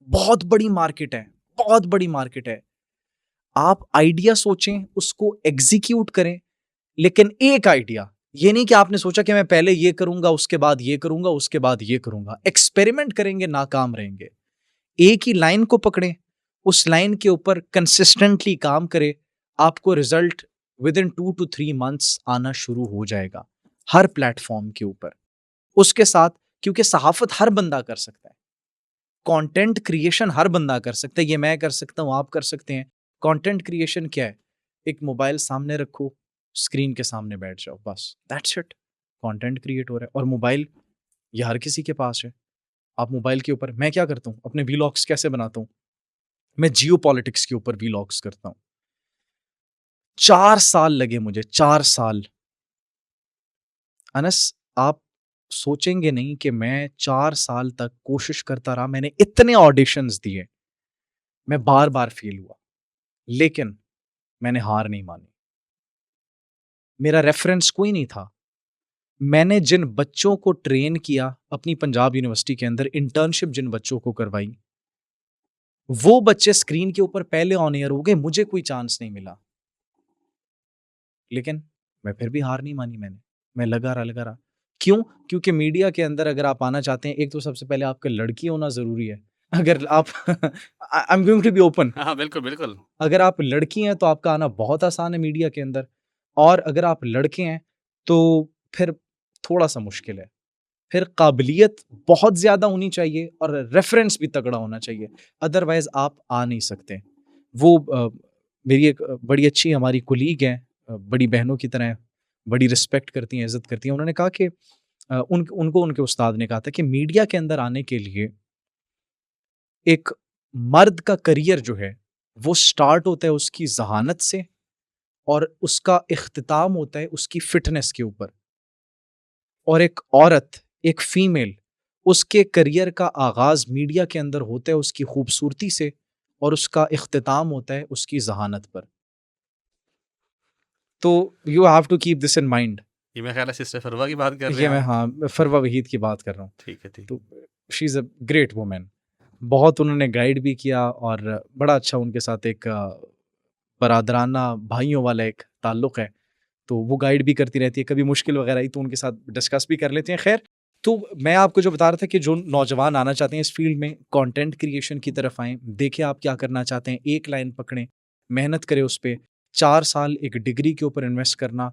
बहुत बड़ी मार्केट है, बहुत बड़ी मार्केट है। आप आइडिया सोचें, उसको एग्ज़ीक्यूट करें, लेकिन एक आइडिया, ये नहीं कि आपने सोचा कि मैं पहले ये करूँगा, उसके बाद ये करूँगा, उसके बाद ये करूँगा। एक्सपेरिमेंट करेंगे, नाकाम रहेंगे। एक ही लाइन को पकड़ें, उस लाइन के ऊपर कंसिस्टेंटली काम करें, आपको रिज़ल्ट विदिन 2 टू 3 मंथ्स आना शुरू हो जाएगा, हर प्लेटफ़ॉर्म के ऊपर। उसके साथ क्योंकि सहाफ़त हर बंदा कर सकता है, कंटेंट क्रिएशन हर बंदा कर सकता है, ये मैं कर सकता हूँ, आप कर सकते हैं। कंटेंट क्रिएशन क्या है? एक मोबाइल सामने रखो, स्क्रीन के सामने बैठ जाओ, बस दैट्स इट। कंटेंट क्रिएट हो रहा है और मोबाइल ये हर किसी के पास है। आप मोबाइल के ऊपर, मैं क्या करता हूँ, अपने वीलॉग्स कैसे बनाता हूँ, मैं जियो पॉलिटिक्स के ऊपर वीलॉग्स करता हूँ। 4 साल लगे मुझे, 4 साल। अनस, आप सोचेंगे नहीं कि मैं 4 साल तक कोशिश करता रहा, मैंने इतने ऑडिशंस दिए, मैं बार बार फेल हुआ, लेकिन मैंने हार नहीं मानी। मेरा रेफरेंस कोई नहीं था। मैंने जिन बच्चों को ट्रेन किया अपनी पंजाब यूनिवर्सिटी के अंदर, इंटर्नशिप जिन बच्चों को करवाई, वो बच्चे स्क्रीन के ऊपर पहले ऑन एयर हो गए, मुझे कोई चांस नहीं मिला। लेकिन मैं फिर भी हार नहीं मानी मैंने। मैं लगा रहा। क्यों? क्योंकि मीडिया के अंदर अगर आप आना चाहते हैं, एक तो सबसे पहले आपका लड़की होना ज़रूरी है। अगर आप I am going to be open, हाँ, बिल्कुल, बिल्कुल। अगर आप लड़की हैं तो आपका आना बहुत आसान है मीडिया के अंदर, और अगर आप लड़के हैं तो फिर थोड़ा-सा मुश्किल है। फिर काबिलियत बहुत ज़्यादा होनी चाहिए और रेफ़रेंस भी तगड़ा होना चाहिए, अदरवाइज़ आप आ नहीं सकते। वो मेरी एक बड़ी अच्छी हमारी कोलीग हैं, बड़ी बहनों की तरह, बड़ी रिस्पेक्ट करती हैं, इज़्ज़त करती हैं। उन्होंने कहा कि उनको उनके उस्ताद ने कहा था कि मीडिया के अंदर आने के लिए एक मर्द का करियर जो है, वो स्टार्ट होता है उसकी ज़हानत से, और उसका इख्तिताम होता है उसकी फ़िटनेस के ऊपर। और एक औरत, एक फ़ीमेल, उसके करियर का आगाज़ मीडिया के अंदर होता है उसकी खूबसूरती से, और उसका इख्तिताम होता है उसकी ज़हानत पर। तो you have to keep this in mind. ये मेरा ख़्याल है सिस्टर फरवा की बात कर रहे ये हैं मैं, आप? हाँ, फरवा वहीद की बात कर रहा हूँ। ठीक है, ठीक तो है। She is a great woman. बहुत उन्होंने गाइड भी किया, और बड़ा अच्छा उनके साथ एक बरादराना भाइयों वाला एक ताल्लुक़ है। तो वो गाइड भी करती रहती है, कभी मुश्किल वगैरह आई तो उनके साथ डिस्कस भी कर लेते हैं। खैर, तो मैं आपको जो बता रहा था कि जो नौजवान आना चाहते हैं इस फील्ड में, कंटेंट क्रिएशन की तरफ आएँ, देखें आप क्या करना चाहते हैं, एक लाइन पकड़ें, मेहनत करें उस पे, 4 साल एक डिग्री के ऊपर इन्वेस्ट करना,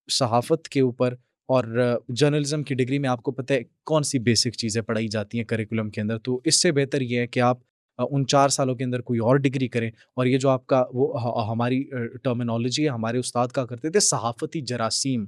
सहाफ़त के ऊपर, और जर्नलिज़्म की डिग्री में आपको पता है कौन-सी बेसिक चीज़ें पढ़ाई जाती हैं करिकुलम के अंदर। तो इससे बेहतर ये है कि आप उन 4 सालों के अंदर कोई और डिग्री करें। और ये जो आपका वो हमारी टर्मिनोलॉजी है, हमारे उस्ताद कहा करते थे सहाफ़ती जरासीम।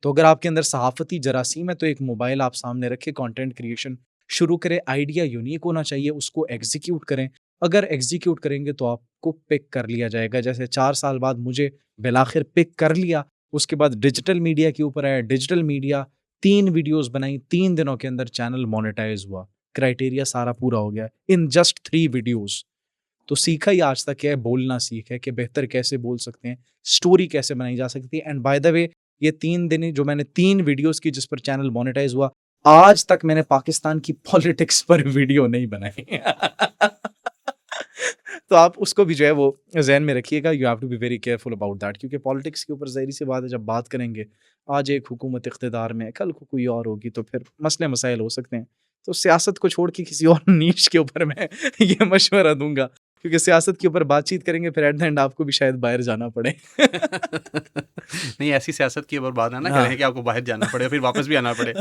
तो अगर आपके अंदर सहाफ़ती जरासीम है तो एक मोबाइल आप सामने रखें, कंटेंट क्रिएशन शुरू करें, आइडिया यूनिक होना चाहिए, उसको एग्ज़ीक्यूट करें। अगर एग्ज़ीक्यूट करेंगे तो आपको पिक कर लिया जाएगा। जैसे 4 साल बाद मुझे बिलाखिर पिक कर लिया, उसके बाद डिजिटल मीडिया के ऊपर आया, डिजिटल मीडिया, 3 वीडियोज़ बनाई, 3 दिनों के अंदर चैनल मोनेटाइज़ हुआ। क्राइटेरिया सारा पूरा हो गया इन जस्ट 3 वीडियोज़। तो सीखा ही आज तक है, बोलना सीखा है कि बेहतर कैसे बोल सकते हैं, स्टोरी कैसे बनाई जा सकती है। एंड बाय द वे, ये 3 दिन ही जो मैंने 3 वीडियोज़ की जिस पर चैनल मोनेटाइज़ हुआ, आज तक मैंने पाकिस्तान की पॉलिटिक्स पर वीडियो नहीं बनाई। तो आप उसको भी जो है वो ज़हन में रखिएगा, you have to be very careful about that, क्योंकि पॉलिटिक्स के ऊपर ज़ाहिर-सी बात है, जब बात करेंगे, आज एक हुकूमत इक़्तिदार में है, कल को कोई और होगी, तो फिर मसले-मसाइल हो सकते हैं। तो सियासत को छोड़ के किसी और नीश के ऊपर मैं ये मशवरा दूँगा, क्योंकि सियासत के ऊपर बातचीत करेंगे फिर एट द एंड आपको भी शायद बाहर जाना पड़े। नहीं, ऐसी सियासत की बर्बाद ना हाँ। करें कि आपको बाहर जाना पड़े, फिर वापस भी आना पड़े।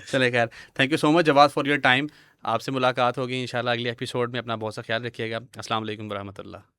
चलिए खैर, thank you so much Jawad for your time. आपसे मुलाकात होगी इंशाल्लाह अगले एपिसोड में। अपना बहुत सा ख्याल रखिएगा। अस्सलाम वालेकुम व रहमतुल्लाह।